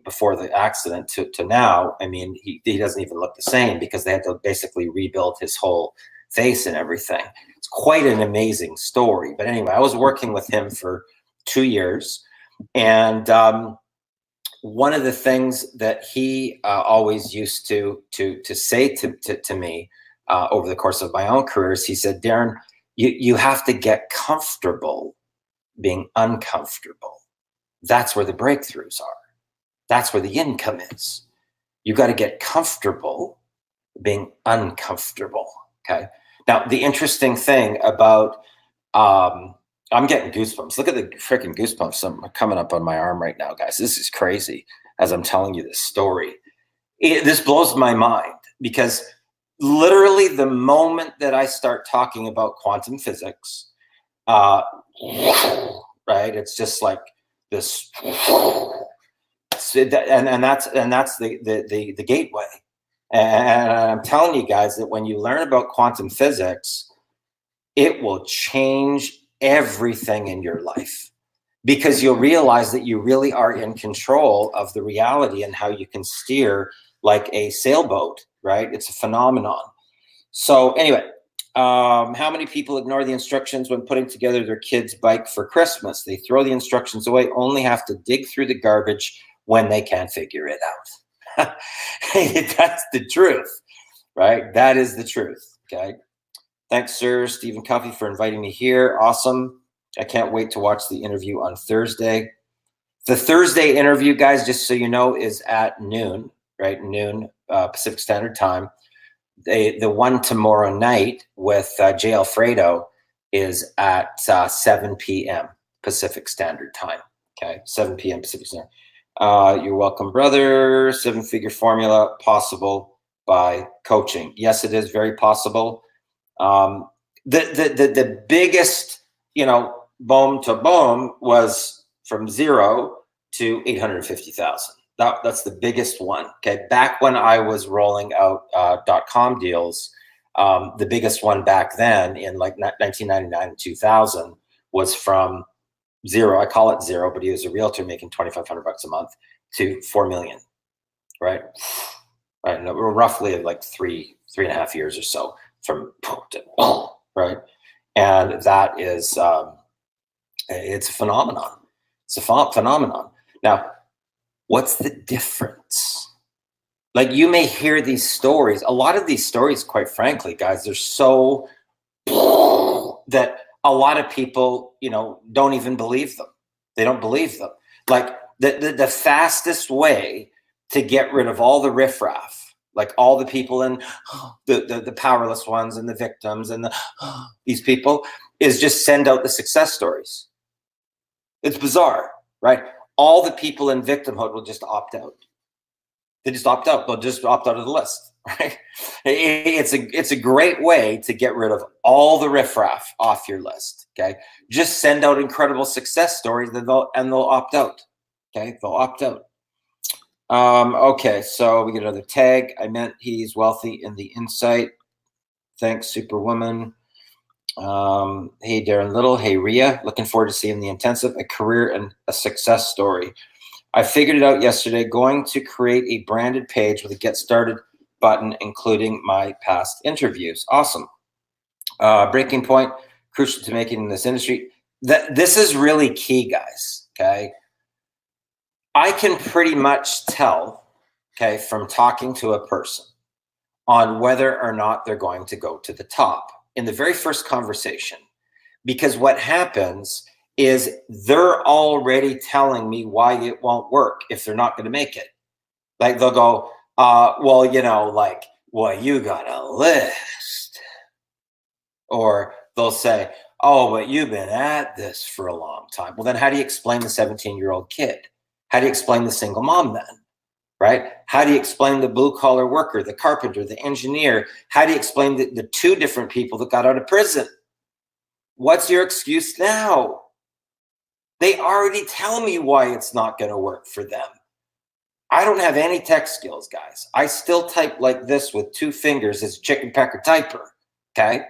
before the accident to now, I mean, he doesn't even look the same, because they had to basically rebuild his whole face and everything. It's quite an amazing story. But anyway, I was working with him for 2 years, and one of the things that he always used to say to me over the course of my own career is, he said, Darren, you have to get comfortable being uncomfortable. That's where the breakthroughs are. That's where the income is. You got to get comfortable being uncomfortable. Okay. Now, the interesting thing about, I'm getting goosebumps. Look at the freaking goosebumps coming up on my arm right now, guys. This is crazy as I'm telling you this story. This blows my mind, because literally the moment that I start talking about quantum physics, right, it's just like this, and that's the gateway. And I'm telling you guys that when you learn about quantum physics, it will change everything in your life, because you'll realize that you really are in control of the reality and how you can steer like a sailboat, right? It's a phenomenon. So anyway, how many people ignore the instructions when putting together their kid's bike for Christmas? They throw the instructions away, only have to dig through the garbage when they can't figure it out. That's the truth, right? That is the truth. Okay. Thanks, sir, Stephen Cuffey, for inviting me here. Awesome. I can't wait to watch the interview on Thursday. The Thursday interview, guys, just so you know, is at noon, right? Noon Pacific Standard Time. The one tomorrow night with Jay Alfredo is at 7 p.m. Pacific Standard Time. Okay, 7 p.m. Pacific Standard. You're welcome, brother. 7-figure formula possible by coaching. Yes, it is very possible. The biggest, boom to boom was from 0 to 850,000. That's the biggest one. Okay. Back when I was rolling out .com deals, the biggest one back then in like 1999 and 2000 was from 0. I call it 0, but he was a realtor making $2,500 a month to 4 million. Right. Right. And we're roughly like 3.5 years or so from right. And that is, it's a phenomenon. It's a phenomenon. Now, what's the difference? Like, you may hear these stories. A lot of these stories, quite frankly, guys, they're so that a lot of people, don't even believe them. They don't believe them. Like the fastest way to get rid of all the riffraff, like all the people and the powerless ones and the victims and these people, is just send out the success stories. It's bizarre, right? All the people in victimhood will just opt out. They just opt out. They'll just opt out of the list, right? It's a great way to get rid of all the riffraff off your list. Okay, just send out incredible success stories, and they'll opt out. Okay, they'll opt out. Okay, so we get another tag. I meant he's wealthy in the insight. Thanks, Superwoman. Hey, Darren Little. Hey, Ria. Looking forward to seeing the intensive, a career and a success story. I figured it out yesterday. Going to create a branded page with a get started button, including my past interviews. Awesome. Breaking point, crucial to making in this industry. This is really key, guys. Okay. I can pretty much tell, okay, from talking to a person on whether or not they're going to go to the top in the very first conversation. Because what happens is they're already telling me why it won't work if they're not going to make it. Like they'll go, well, you know, like, well, you got a list. Or they'll say, oh, but you've been at this for a long time. Well, then how do you explain the 17-year-old kid? How do you explain the single mom then? Right? How do you explain the blue collar worker, the carpenter, the engineer? How do you explain the two different people that got out of prison? What's your excuse now? They already tell me why it's not going to work for them. I don't have any tech skills, guys. I still type like this with 2 fingers as a chicken pecker typer. Okay.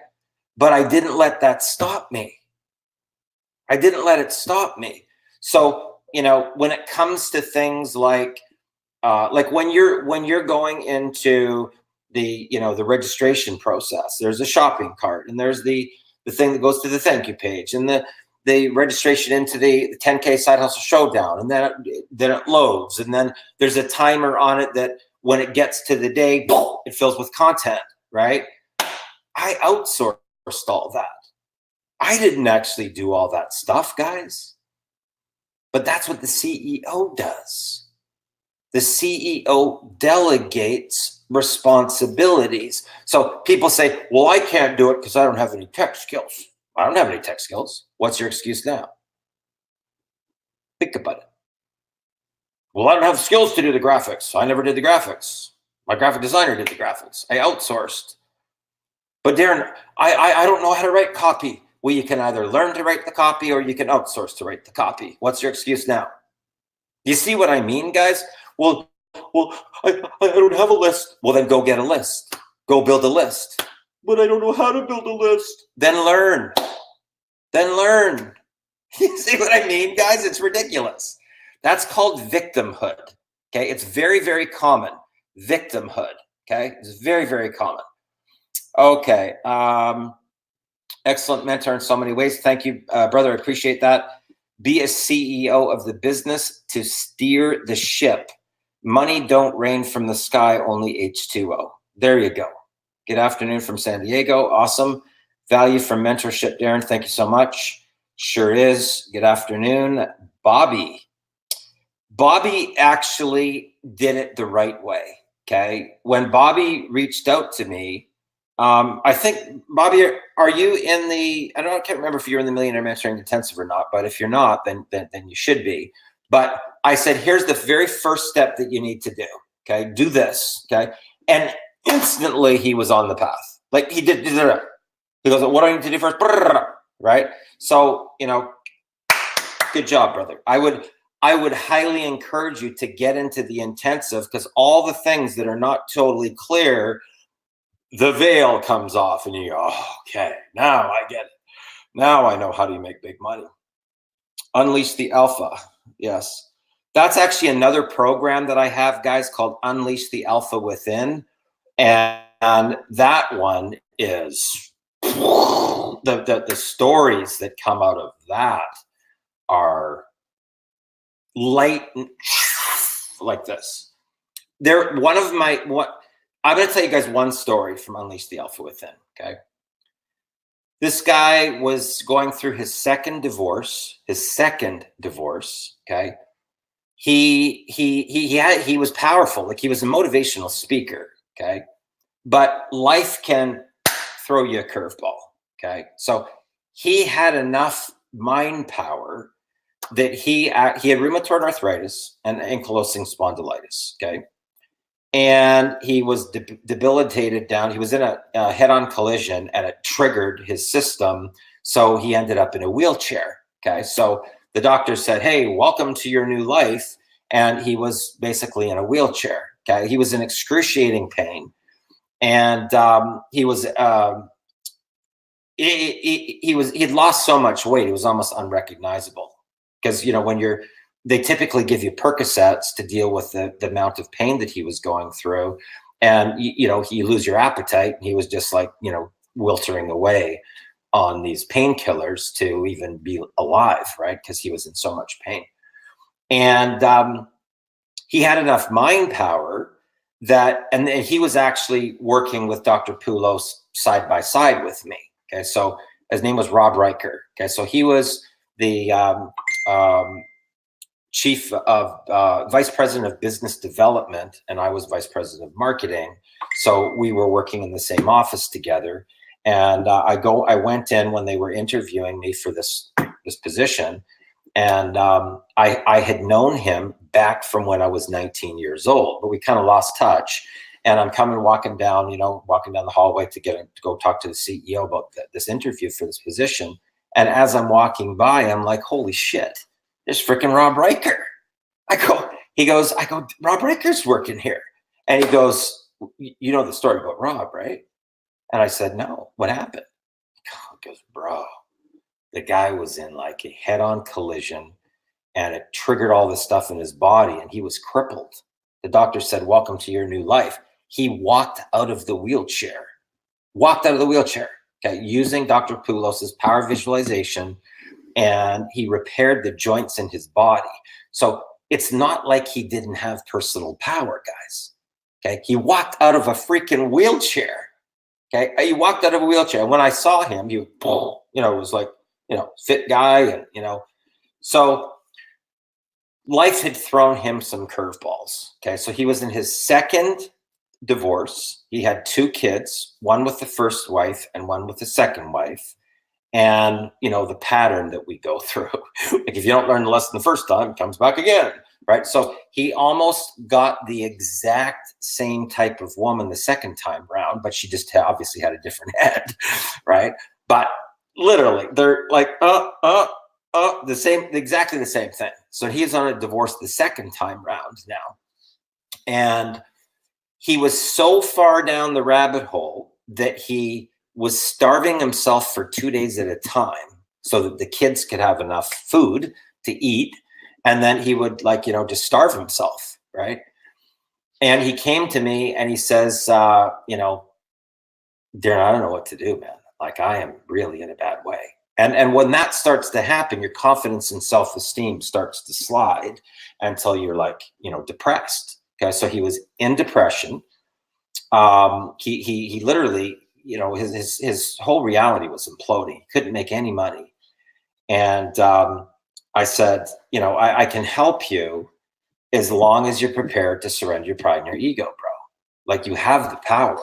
But I didn't let that stop me. I didn't let it stop me. So, you know, when it comes to things like when you're going into the, you know, the registration process, there's a shopping cart and there's the thing that goes to the thank you page and the registration into the 10K Side Hustle Showdown, and then it loads, and then there's a timer on it that when it gets to the day, boom, it fills with content, right? I outsourced all that. I didn't actually do all that stuff, guys. But that's what the CEO does. The CEO delegates responsibilities. So people say, well, I can't do it because I don't have any tech skills. I don't have any tech skills. What's your excuse now? Think about it. Well, I don't have skills to do the graphics. I never did the graphics. My graphic designer did the graphics. I outsourced. But Darren, I don't know how to write copy. Well, you can either learn to write the copy or you can outsource to write the copy. What's your excuse now? You see what I mean, guys? Well, I don't have a list. Well, then go get a list. Go build a list. But I don't know how to build a list. Then learn. You see what I mean, guys? It's ridiculous. That's called victimhood. Okay. It's very, very common. Victimhood. Okay. It's very, very common. Okay. Excellent mentor in so many ways. Thank you, brother. I appreciate that. Be a CEO of the business to steer the ship. Money don't rain from the sky, only H2O. There you go. Good afternoon from San Diego. Awesome. Value from mentorship, Darren. Thank you so much. Sure is. Good afternoon. Bobby. Bobby actually did it the right way. Okay. When Bobby reached out to me, I think, Bobby, are you in the, I can't remember if you're in the Millionaire Mentoring Intensive or not, but if you're not, then you should be. But I said, here's the very first step that you need to do. Okay. Do this. Okay. And instantly he was on the path. Like he did. He goes, what do I need to do first? Right. So, you know, good job, brother. I would highly encourage you to get into the intensive, because all the things that are not totally clear, the veil comes off and you go, oh, okay, now I get it. Now I know how do you make big money. Unleash the Alpha. Yes. That's actually another program that I have, guys, called Unleash the Alpha Within. And that one is the stories that come out of that are light like this. They're one of my, I'm going to tell you guys one story from Unleash the Alpha Within. Okay. This guy was going through his second divorce. Okay. He was powerful. Like he was a motivational speaker. Okay. But life can throw you a curveball. Okay. So he had enough mind power that he had rheumatoid arthritis and ankylosing spondylitis. Okay. And he was debilitated down. He was in a head-on collision and it triggered his system. So he ended up in a wheelchair. Okay. So the doctor said, hey, welcome to your new life. and he was basically in a wheelchair. Okay, he was in excruciating pain, and he'd lost so much weight, he was almost unrecognizable. Because they typically give you Percocets to deal with the amount of pain that he was going through, and you lose your appetite. And he was just like wiltering away on these painkillers to even be alive, right? Because he was in so much pain, and he had enough mind power and he was actually working with Dr. Poulos side by side with me. Okay, so his name was Rob Riker. Okay, so he was the chief of vice president of business development, and I was vice president of marketing. So we were working in the same office together. And I went in when they were interviewing me for this position, and I had known him back from when I was 19 years old, but we kind of lost touch. And I'm walking down the hallway to go talk to the CEO about this interview for this position. And as I'm walking by, I'm like, holy shit, there's freaking Rob Riker. I go, Rob Riker's working here. And he goes, you know the story about Rob, right? And I said, no, what happened? He goes, bro, the guy was in like a head-on collision, and it triggered all this stuff in his body, and he was crippled. The doctor said, welcome to your new life. He walked out of the wheelchair, okay, using Dr. Poulos's power visualization, and he repaired the joints in his body. So it's not like he didn't have personal power, guys. Okay, he walked out of a freaking wheelchair. Okay, he walked out of a wheelchair. When I saw him, he was like, fit guy, and so life had thrown him some curveballs. Okay, so he was in his second divorce. He had 2 kids, one with the first wife and one with the second wife. And the pattern that we go through, like if you don't learn the lesson the first time, it comes back again, right? So he almost got the exact same type of woman the second time round, but she just obviously had a different head, right? But literally, they're like, exactly the same thing. So he's on a divorce the second time round now. And he was so far down the rabbit hole that he was starving himself for 2 days at a time so that the kids could have enough food to eat. And then he would just starve himself, right? And he came to me and he says, Darren, I don't know what to do, man. Like, I am really in a bad way. And when that starts to happen, your confidence and self-esteem starts to slide until you're depressed. Okay, so he was in depression. He literally, his whole reality was imploding. He couldn't make any money. And I said, I can help you as long as you're prepared to surrender your pride and your ego, bro. Like, you have the power.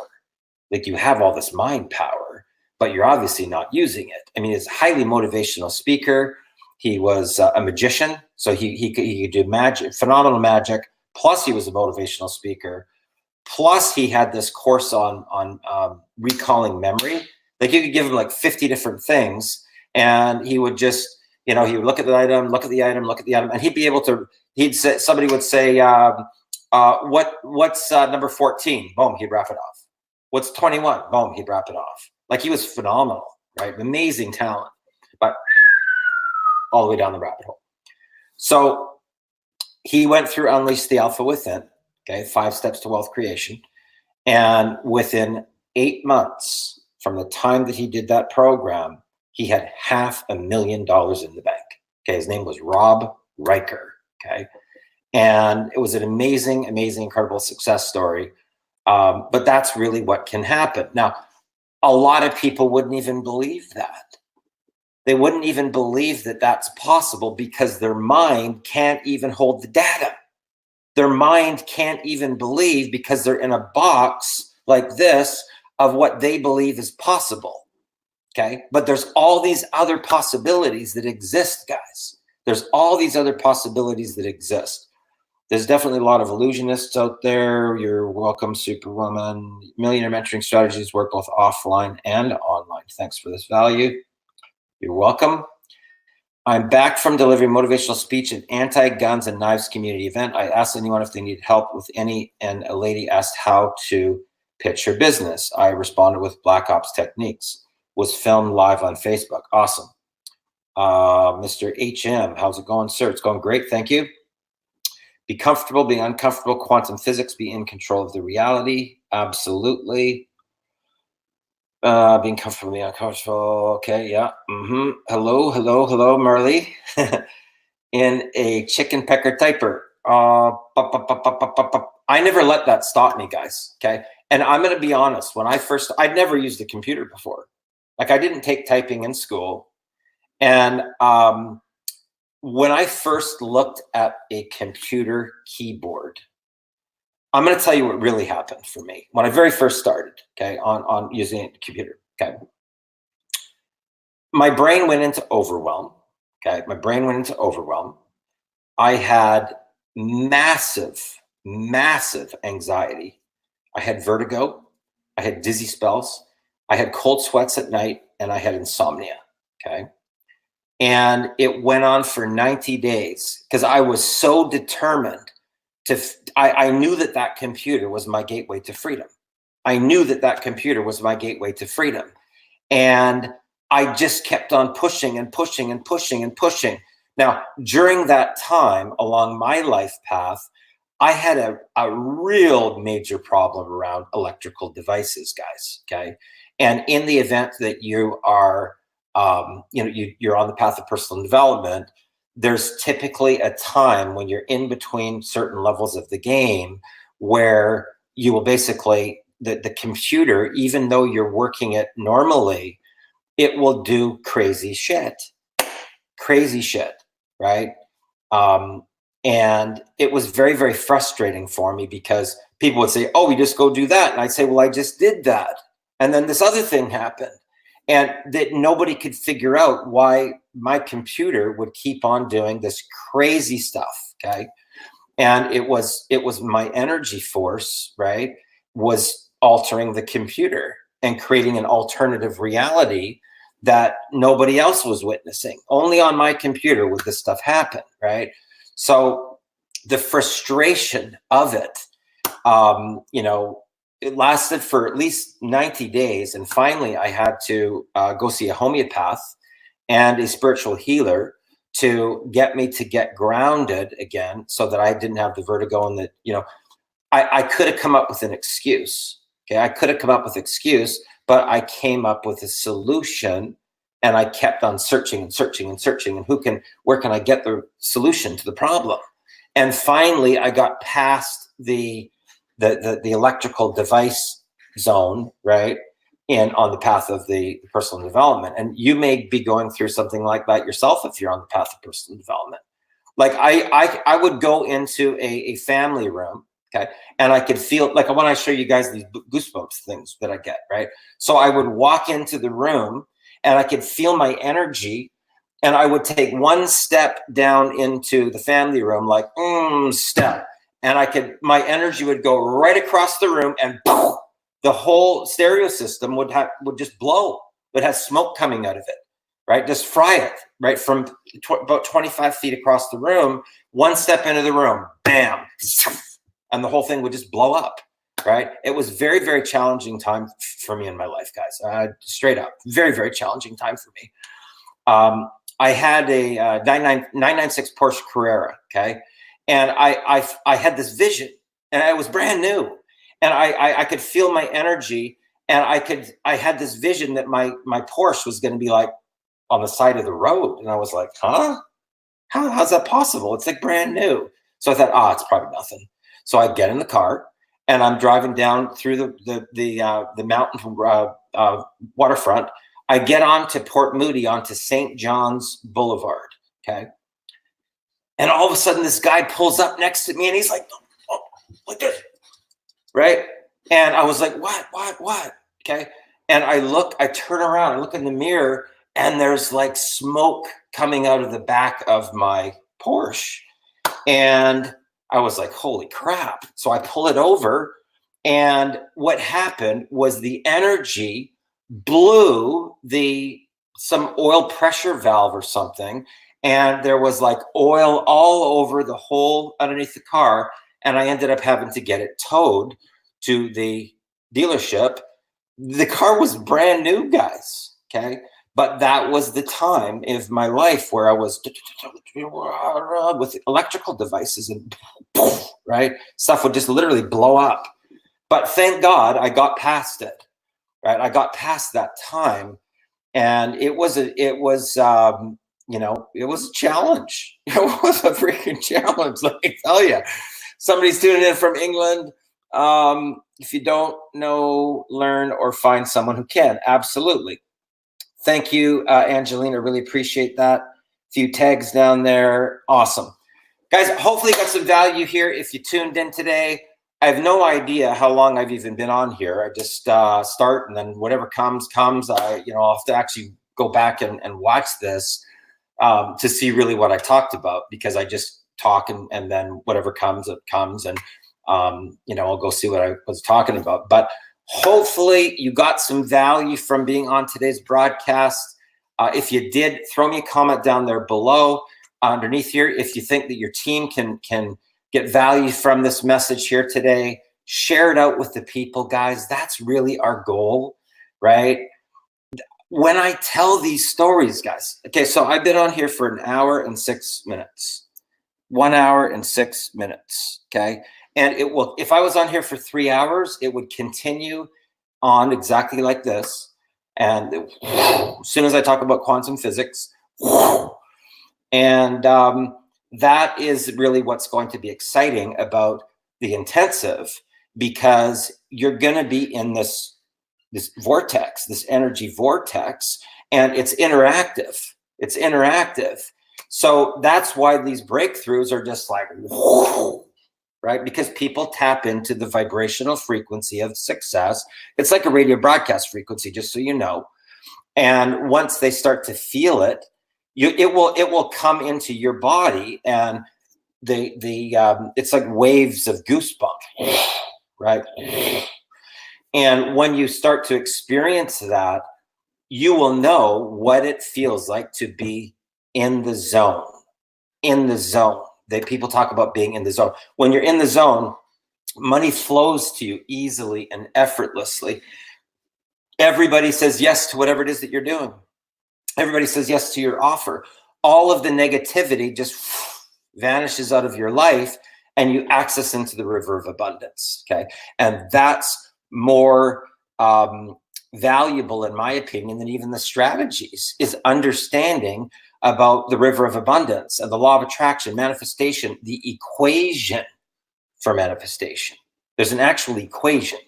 Like, you have all this mind power, but you're obviously not using it. I mean, he's a highly motivational speaker. He was a magician. So he could do magic, phenomenal magic. Plus, he was a motivational speaker. Plus, he had this course on recalling memory. Like, you could give him like 50 different things, and he would just, he would look at the item, and he'd be able to. Somebody would say, "What's number 14?" Boom, he'd wrap it off. What's 21? Boom, he'd wrap it off. Like, he was phenomenal, right? Amazing talent, but all the way down the rabbit hole. So he went through Unleash the Alpha Within. Okay, 5 steps to wealth creation. And within 8 months from the time that he did that program, he had $500,000 in the bank. Okay, his name was Rob Riker. Okay, and it was an amazing, incredible success story. But that's really what can happen. Now, a lot of people wouldn't even believe that. They wouldn't even believe that that's possible because their mind can't even hold the data. Their mind can't even believe because they're in a box like this of what they believe is possible. Okay. But there's all these other possibilities that exist, guys. There's all these other possibilities that exist. There's definitely a lot of illusionists out there. You're welcome, Superwoman. Millionaire mentoring strategies work both offline and online. Thanks for this value. You're welcome. I'm back from delivering motivational speech at anti-guns and knives community event. I asked anyone if they needed help with any, and a lady asked how to pitch her business. I responded with Black Ops techniques. Was filmed live on Facebook. Awesome. Mr. HM, how's it going, sir? It's going great, thank you. Be comfortable being uncomfortable. Quantum physics, be in control of the reality. Absolutely. Being comfortable, being uncomfortable. Okay, yeah. Hello, Marley. In a chicken pecker typer. I never let that stop me, guys. Okay, and I'm going to be honest. When I'd never used a computer before. Like, I didn't take typing in school, and when I first looked at a computer keyboard, I'm going to tell you what really happened for me when I very first started, okay, on using a computer, okay. My brain went into overwhelm, okay. My brain went into overwhelm. I had massive anxiety. I had vertigo. I had dizzy spells. I had cold sweats at night, and I had insomnia, okay. And it went on for 90 days because I was so determined I knew that computer was my gateway to freedom. I knew that computer was my gateway to freedom. And I just kept on pushing and pushing and pushing and pushing. Now, during that time along my life path, I had a real major problem around electrical devices, guys, okay? And in the event that you are, you're on the path of personal development, there's typically a time when you're in between certain levels of the game where you will basically, the computer, even though you're working it normally, it will do crazy shit, right? And it was very, very frustrating for me because people would say, oh, you just go do that. And I'd say, well, I just did that. And then this other thing happened. And that nobody could figure out why my computer would keep on doing this crazy stuff, okay? And it was my energy force, right, was altering the computer and creating an alternative reality that nobody else was witnessing. Only on my computer would this stuff happen, right? So the frustration of it, it lasted for at least 90 days. And finally, I had to go see a homeopath and a spiritual healer to get me to get grounded again so that I didn't have the vertigo and that, I could have come up with an excuse. Okay, I could have come up with an excuse, but I came up with a solution and I kept on searching and searching and searching. And where can I get the solution to the problem? And finally, I got past the electrical device zone, right? And on the path of the personal development. And you may be going through something like that yourself if you're on the path of personal development. Like I would go into a family room, okay? And I could feel, like when I show you guys these goosebumps things that I get, right? So I would walk into the room and I could feel my energy, and I would take one step down into the family room, like, step. And my energy would go right across the room, and boom, the whole stereo system would just blow. It has smoke coming out of it, right? Just fry it, right? From about 25 feet across the room, one step into the room, bam, and the whole thing would just blow up, right? It was very, very challenging time for me in my life, guys. Straight up, very, very challenging time for me. I had a 996 Porsche Carrera, okay? And I had this vision, and it was brand new, and I could feel my energy, and I had this vision that my Porsche was going to be like on the side of the road, and I was like, huh? How's that possible? It's like brand new. So I thought, it's probably nothing. So I get in the car, and I'm driving down through the mountain waterfront. I get onto Port Moody, onto St. John's Boulevard, okay? And all of a sudden, this guy pulls up next to me, and he's like, oh, like this, right? And I was like, what? Okay. And I turn around, I look in the mirror, and there's like smoke coming out of the back of my Porsche. And I was like, holy crap. So I pull it over, and what happened was the energy blew some oil pressure valve or something, and there was like oil all over the hole underneath the car. And I ended up having to get it towed to the dealership. The car was brand new, guys. Okay. But that was the time of my life where I was with electrical devices and right, stuff would just literally blow up. But thank God I got past it. Right, I got past that time, and it was a challenge. It was a freaking challenge. Let me tell you. Somebody's tuning in from England. If you don't know, learn, or find someone who can. Absolutely. Thank you, Angelina. Really appreciate that. Few tags down there. Awesome. Guys, hopefully you got some value here if you tuned in today. I have no idea how long I've even been on here. I just start, and then whatever comes. I'll have to actually go back and watch this to see really what I talked about, because I just talk and then whatever comes, it comes. And, I'll go see what I was talking about. But hopefully you got some value from being on today's broadcast. If you did, throw me a comment down there below underneath here. If you think that your team can get value from this message here today, share it out with the people, guys. That's really our goal, right? When I tell these stories, guys, okay, so I've been on here for 1 hour and 6 minutes. 1 hour and 6 minutes, okay? And it will, if I was on here for 3 hours, it would continue on exactly like this. And as soon as I talk about quantum physics, and that is really what's going to be exciting about the intensive, because you're going to be in this vortex, this energy vortex, and it's interactive. It's interactive. So that's why these breakthroughs are just like, whoa, right? Because people tap into the vibrational frequency of success. It's like a radio broadcast frequency, just so you know. And once they start to feel it, it will come into your body, and it's like waves of goosebumps, right? And when you start to experience that, you will know what it feels like to be in the zone. In the zone. People talk about being in the zone. When you're in the zone, money flows to you easily and effortlessly. Everybody says yes to whatever it is that you're doing. Everybody says yes to your offer. All of the negativity just vanishes out of your life, and you access into the river of abundance. Okay. And that's more valuable, in my opinion, than even the strategies, is understanding about the river of abundance and the law of attraction, manifestation, the equation for manifestation. There's an actual equation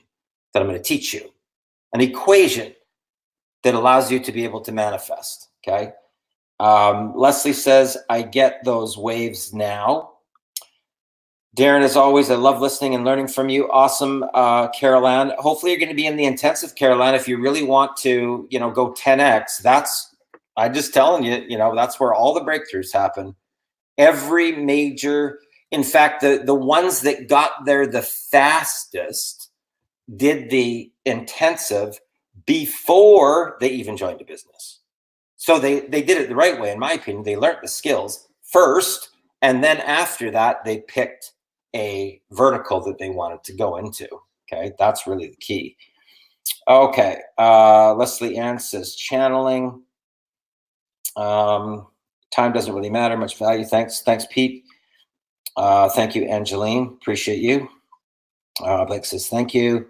that I'm going to teach you, an equation that allows you to be able to manifest. Okay. Leslie says, I get those waves now. Darren, as always, I love listening and learning from you. Awesome, Carol Ann. Hopefully you're going to be in the intensive, Carol Ann. If you really want to, go 10X, I'm just telling you, that's where all the breakthroughs happen. Every major, in fact, the ones that got there the fastest did the intensive before they even joined a business. So they did it the right way, in my opinion. They learned the skills first, and then after that, they picked a vertical that they wanted to go into. Okay, that's really the key. Okay, Leslie Ann says channeling. Time doesn't really matter. Much value. Thanks, Pete. Thank you, Angeline. Appreciate you. Blake says thank you.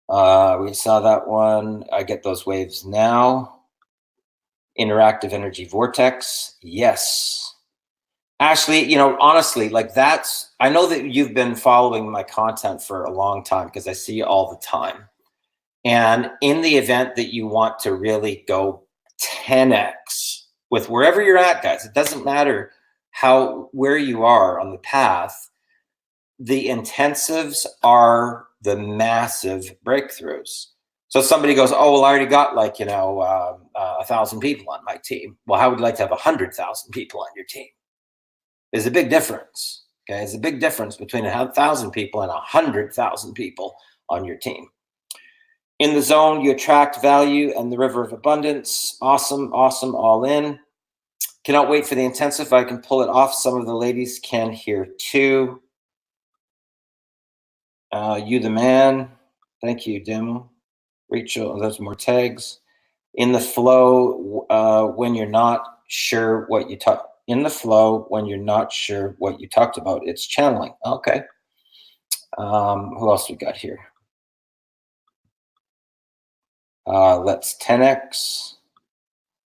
We saw that one. I get those waves now. Interactive energy vortex. Yes. Ashley, honestly, like I know that you've been following my content for a long time, because I see you all the time. And in the event that you want to really go 10X with wherever you're at, guys, it doesn't matter where you are on the path. The intensives are the massive breakthroughs. So somebody goes, oh, well, I already got 1,000 people on my team. Well, how would you like to have 100,000 people on your team? There's a big difference. Okay, there's a big difference between 1,000 people and 100,000 people on your team. In the zone, you attract value and the river of abundance. Awesome, awesome, all in. Cannot wait for the intensive. I can pull it off. Some of the ladies can here too. You the man. Thank you, Demo. Rachel, there's more tags. In the flow, when you're not sure what you talk. In the flow, when you're not sure what you talked about, it's channeling. Okay. Who else we got here? Let's 10x.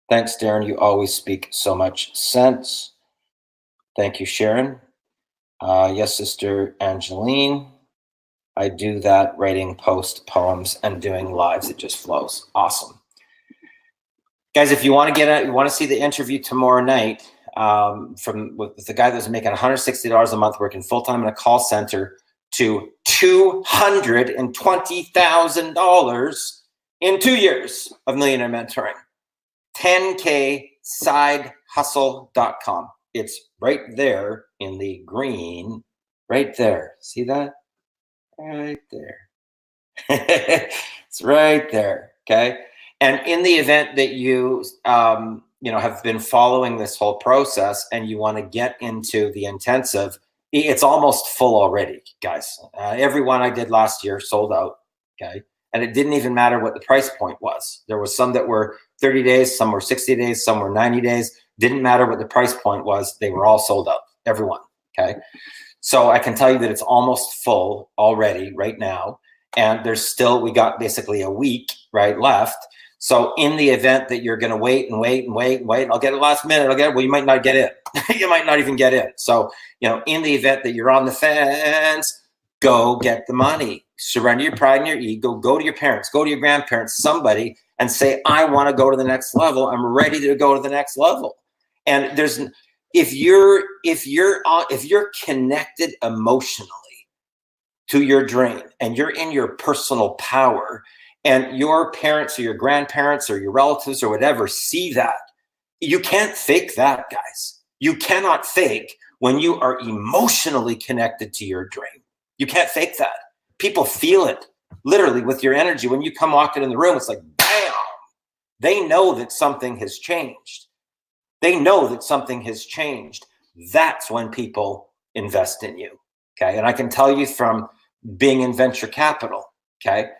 Thanks, Darren. You always speak so much sense. Thank you, Sharon. Yes, Sister Angeline. I do that, writing post poems and doing lives. It just flows. Awesome. Guys, if you want to you want to see the interview tomorrow night with the guy that's making $160 a month working full-time in a call center to $220,000 in 2 years of millionaire mentoring. 10ksidehustle.com. It's right there in the green, right there. See that? Right there. It's right there. Okay. And in the event that you, have been following this whole process and you want to get into the intensive, it's almost full already, guys. Every one I did last year sold out. Okay. And it didn't even matter what the price point was. There was some that were 30 days, some were 60 days, some were 90 days. Didn't matter what the price point was. They were all sold out, everyone. Okay. So I can tell you that it's almost full already right now. And we got basically a week left. So in the event that you're going to wait, I'll get it last minute. Well, you might not get it. You might not even get it. So, in the event that you're on the fence, go get the money. Surrender your pride and your ego. Go to your parents, go to your grandparents, somebody, and say, I want to go to the next level. I'm ready to go to the next level. And if you're connected emotionally to your dream and you're in your personal power, and your parents or your grandparents or your relatives or whatever see that, you can't fake that, guys. You cannot fake when you are emotionally connected to your dream. You can't fake that. People feel it literally with your energy. When you come walking in the room, it's like, bam. They know that something has changed. They know that something has changed. That's when people invest in you. Okay. And I can tell you from being in venture capital, okay,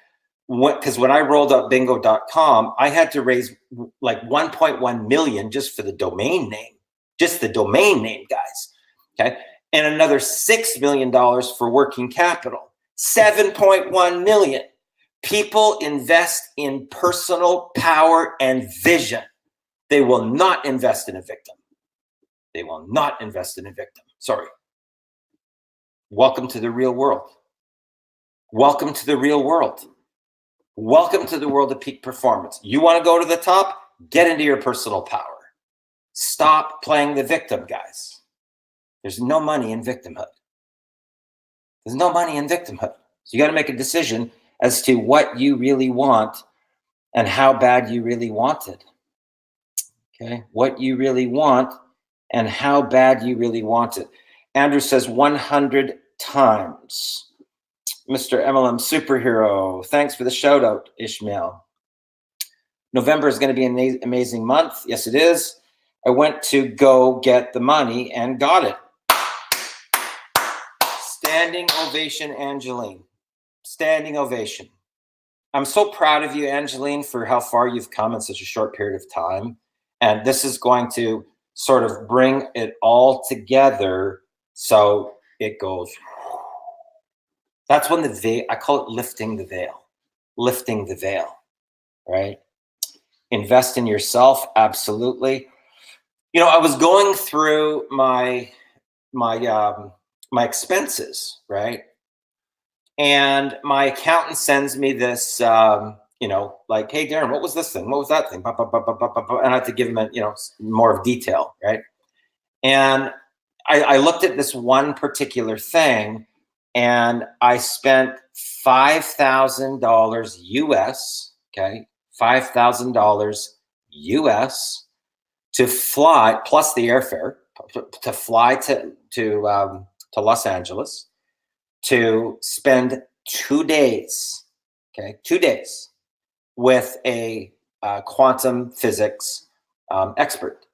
because when I rolled up bingo.com, I had to raise like 1.1 million just for the domain name, guys. Okay. And another $6 million for working capital, 7.1 million. People invest in personal power and vision. They will not invest in a victim. They will not invest in a victim. Sorry. Welcome to the real world. Welcome to the real world. Welcome to the world of peak performance. You want to go to the top? Get into your personal power. Stop playing the victim, guys. There's no money in victimhood. There's no money in victimhood. So you got to make a decision as to what you really want and how bad you really want it. Okay, what you really want and how bad you really want it. Andrew says 100 times. Mr. MLM Superhero, thanks for the shout out, Ishmael. November is going to be an amazing month. Yes, it is. I went to go get the money and got it. Standing ovation, Angeline. Standing ovation. I'm so proud of you, Angeline, for how far you've come in such a short period of time. And this is going to sort of bring it all together so it goes. That's when the veil, I call it lifting the veil, right? Invest in yourself, absolutely. I was going through my expenses, right? And my accountant sends me this, like, hey, Darren, what was this thing? What was that thing? And I have to give him more of detail, right? And I looked at this one particular thing, and I spent $5,000 US, okay, $5,000 US to fly, plus the airfare, to fly to Los Angeles, to spend 2 days, okay, 2 days with a quantum physics expert.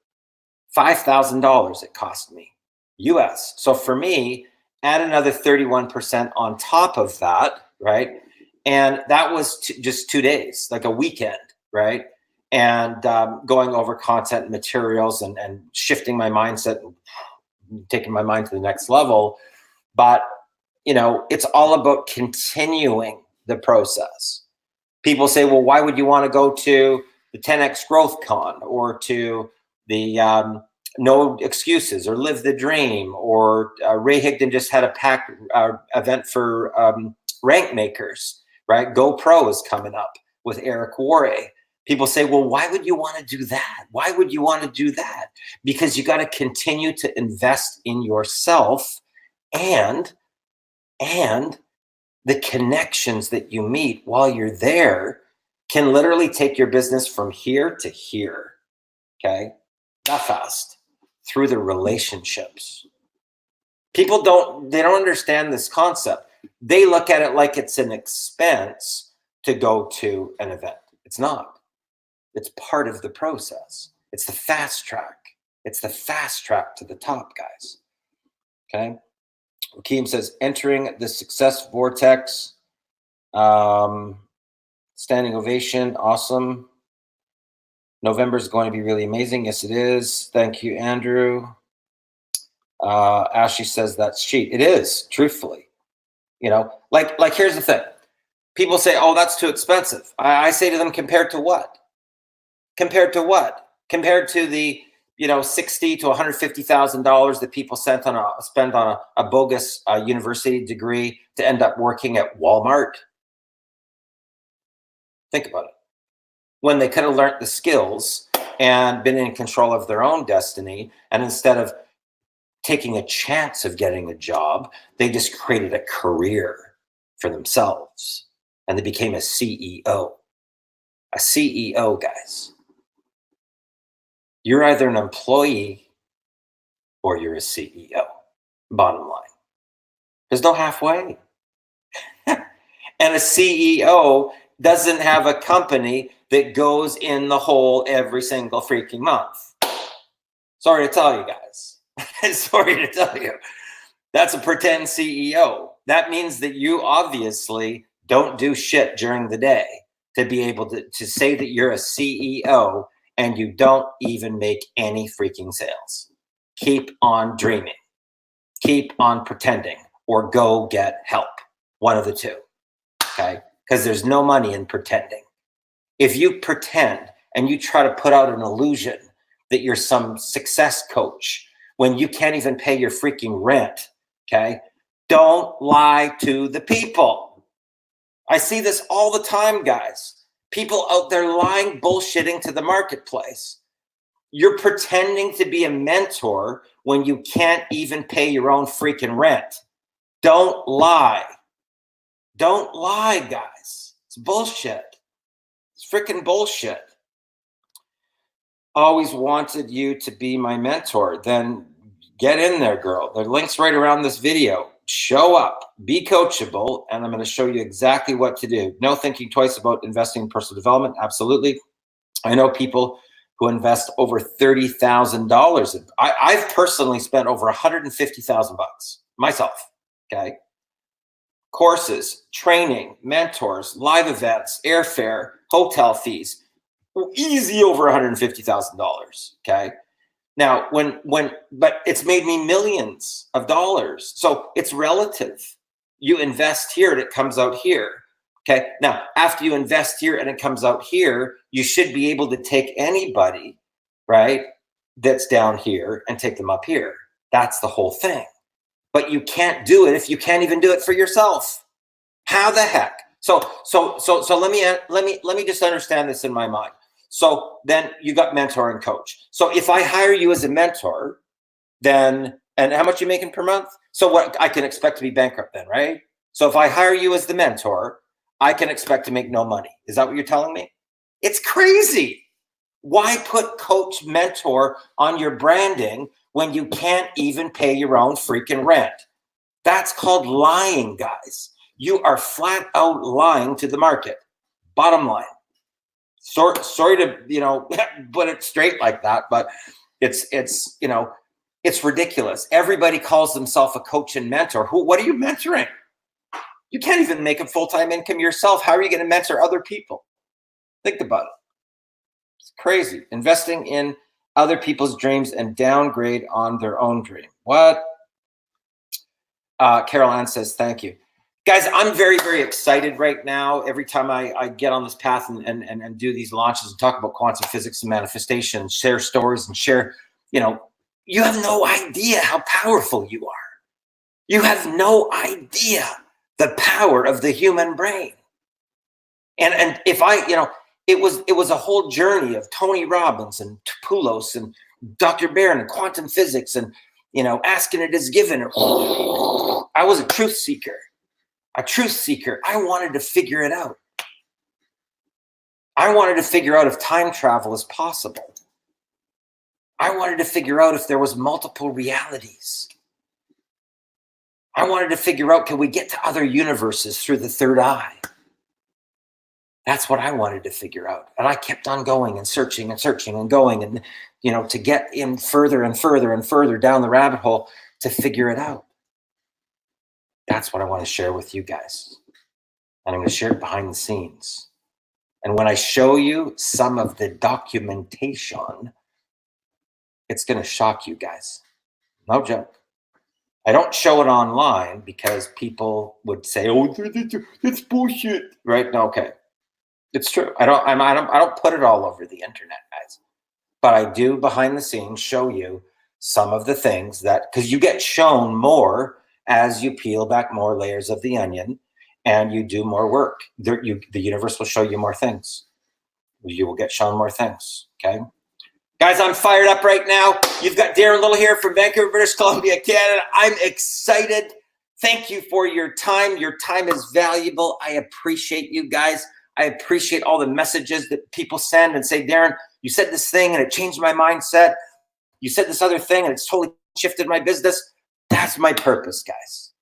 $5,000 it cost me US. So for me, add another 31% on top of that, right? And that was just 2 days, like a weekend, right? And going over content and materials and shifting my mindset, taking my mind to the next level. But, it's all about continuing the process. People say, well, why would you want to go to the 10X Growth Con or to the No Excuses or Live the Dream, or Ray Higdon just had a packed event for rank makers, right? GoPro is coming up with Eric Worre. People say, well, why would you want to do that? Why would you want to do that? Because you got to continue to invest in yourself and the connections that you meet while you're there can literally take your business from here to here. Okay. That fast. Through the relationships. People don't understand this concept. They look at it like it's an expense to go to an event. It's not. It's part of the process. It's the fast track. It's the fast track to the top, guys. Okay. Rakeem says, entering the success vortex. Standing ovation. Awesome. November is going to be really amazing. Yes, it is. Thank you, Andrew. Ashley says that's cheap. It is, truthfully. Like here's the thing. People say, oh, that's too expensive. I say to them, compared to what? Compared to what? Compared to the, $60,000 to $150,000 that people spend on a bogus university degree to end up working at Walmart. Think about it. When they could have learned the skills and been in control of their own destiny, and instead of taking a chance of getting a job, they just created a career for themselves, and they became a CEO. A CEO, guys. You're either an employee or you're a CEO. Bottom line. There's no halfway. And a CEO doesn't have a company that goes in the hole every single freaking month. Sorry to tell you guys. Sorry to tell you. That's a pretend CEO. That means that you obviously don't do shit during the day to be able to say that you're a CEO and you don't even make any freaking sales. Keep on dreaming. Keep on pretending, or go get help. One of the two. Okay? Because there's no money in pretending. If you pretend and you try to put out an illusion that you're some success coach when you can't even pay your freaking rent, okay? Don't lie to the people. I see this all the time, guys. People out there lying, bullshitting to the marketplace. You're pretending to be a mentor when you can't even pay your own freaking rent. Don't lie. Don't lie, guys. It's bullshit. It's freaking bullshit. Always wanted you to be my mentor. Then get in there, girl. The link's right around this video. Show up, be coachable, and I'm going to show you exactly what to do. No thinking twice about investing in personal development. Absolutely. I know people who invest over $30,000. I've personally spent over $150,000 myself. Okay. Courses, training, mentors, live events, airfare, hotel fees, easy over $150,000. Okay. Now, but it's made me millions of dollars. So it's relative. You invest here and it comes out here. Okay. Now, after you invest here and it comes out here, you should be able to take anybody, right, that's down here and take them up here. That's the whole thing. But you can't do it if you can't even do it for yourself. How the heck? So let me just understand this in my mind. So then you got mentor and coach. So if I hire you as a mentor, then, and how much you making per month? So what, I can expect to be bankrupt then, right? So if I hire you as the mentor, I can expect to make no money. Is that what you're telling me? It's crazy. Why put coach mentor on your branding when you can't even pay your own freaking rent? That's called lying, guys. You are flat out lying to the market. Bottom line. Sorry to, put it straight like that, but It's it's ridiculous. Everybody calls themselves a coach and mentor. What are you mentoring? You can't even make a full-time income yourself. How are you going to mentor other people? Think about it. It's crazy. Investing in other people's dreams and downgrade on their own dream. What? Carol Ann says, thank you. Guys, I'm very, very excited right now. Every time I get on this path and do these launches and talk about quantum physics and manifestation, share stories and share, you have no idea how powerful you are. You have no idea the power of the human brain. And if it was a whole journey of Tony Robbins and Poulos and Dr. Barron and quantum physics and, asking it is given. I was a truth seeker. I wanted to figure it out. I wanted to figure out if time travel is possible. I wanted to figure out if there was multiple realities. I wanted to figure out, can we get to other universes through the third eye? That's what I wanted to figure out. And I kept on going and searching and going and, to get in further and further and further down the rabbit hole to figure it out. That's what I want to share with you guys. And I'm going to share it behind the scenes. And when I show you some of the documentation, it's going to shock you guys. No joke. I don't show it online because people would say, "Oh, it's bullshit," right? No, okay, it's true. I don't put it all over the internet, guys, but I do behind the scenes show you some of the things that, because you get shown more as you peel back more layers of the onion and you do more work. The universe will show you more things. You will get shown more things. Okay. Guys, I'm fired up right now. You've got Darren Little here from Vancouver, British Columbia, Canada. I'm excited. Thank you for your time. Your time is valuable. I appreciate you guys. I appreciate all the messages that people send and say, Darren, you said this thing and it changed my mindset. You said this other thing and it's totally shifted my business. That's my purpose, guys.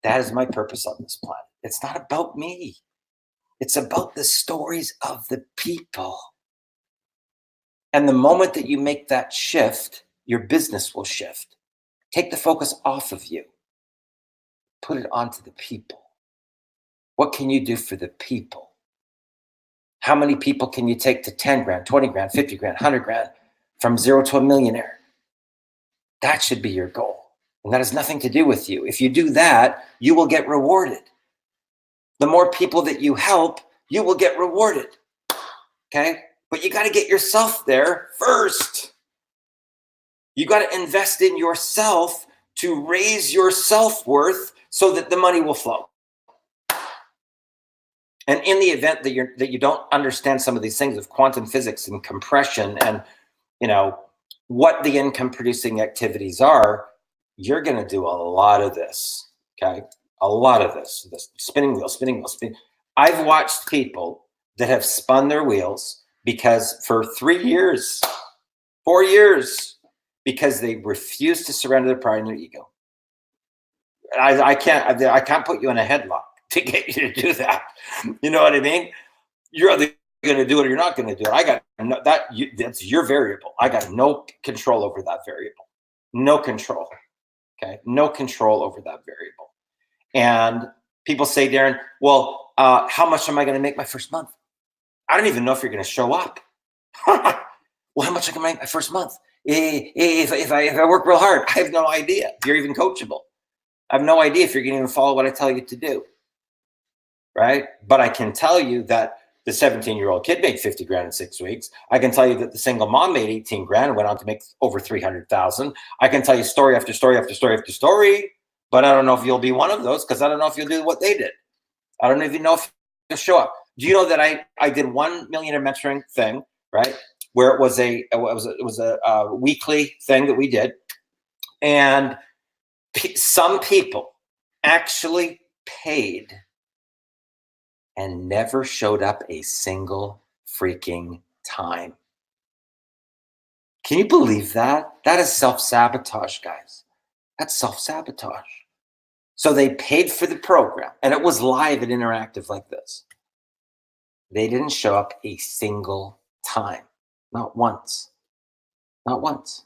That is my purpose on this planet. It's not about me. It's about the stories of the people. And the moment that you make that shift, your business will shift. Take the focus off of you. Put it onto the people. What can you do for the people? How many people can you take to 10 grand, 20 grand, 50 grand, 100 grand from zero to a millionaire? That should be your goal. And that has nothing to do with you. If you do that, you will get rewarded. The more people that you help, you will get rewarded. Okay? But you got to get yourself there first. You got to invest in yourself to raise your self-worth so that the money will flow. And in the event that you don't understand some of these things of quantum physics and compression and what the income producing activities are, you're going to do a lot of this. Okay? A lot of this spinning wheel. I've watched people that have spun their wheels because for 3 years, 4 years, because they refuse to surrender their pride and their ego. I can't put you in a headlock to get you to do that. You know what I mean? You're either going to do it or you're not going to do it. That's your variable. I got no control over that variable. No control. Okay, no control over that variable. And people say, Darren, well, how much am I going to make my first month? I don't even know if you're going to show up. Well, how much I can make my first month? If I work real hard, I have no idea if you're even coachable. I have no idea if you're going to even follow what I tell you to do. Right? But I can tell you that the 17-year-old kid made 50 grand in 6 weeks. I can tell you that the single mom made 18 grand and went on to make over 300,000. I can tell you story after story after story after story, but I don't know if you'll be one of those because I don't know if you'll do what they did. I don't even know if you'll show up. Do you know that I did 1 millionaire mentoring thing, right? Where it was a weekly thing that we did, and some people actually paid and never showed up a single freaking time. Can you believe that? That is self-sabotage, guys. That's self-sabotage. So they paid for the program, and it was live and interactive like this. They didn't show up a single time. Not once. Not once.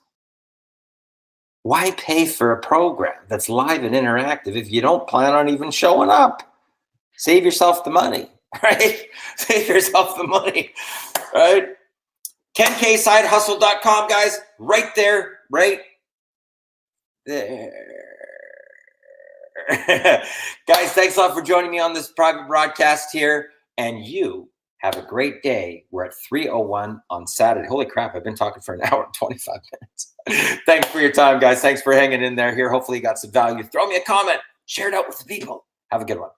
Why pay for a program that's live and interactive if you don't plan on even showing up? Save yourself the money, right? Save yourself the money, right? KenKSideHustle.com, guys, right there, right there. Guys, thanks a lot for joining me on this private broadcast here. And you have a great day. We're at 3:01 on Saturday. Holy crap, I've been talking for an hour and 25 minutes. Thanks for your time, guys. Thanks for hanging in there here. Hopefully you got some value. Throw me a comment. Share it out with the people. Have a good one.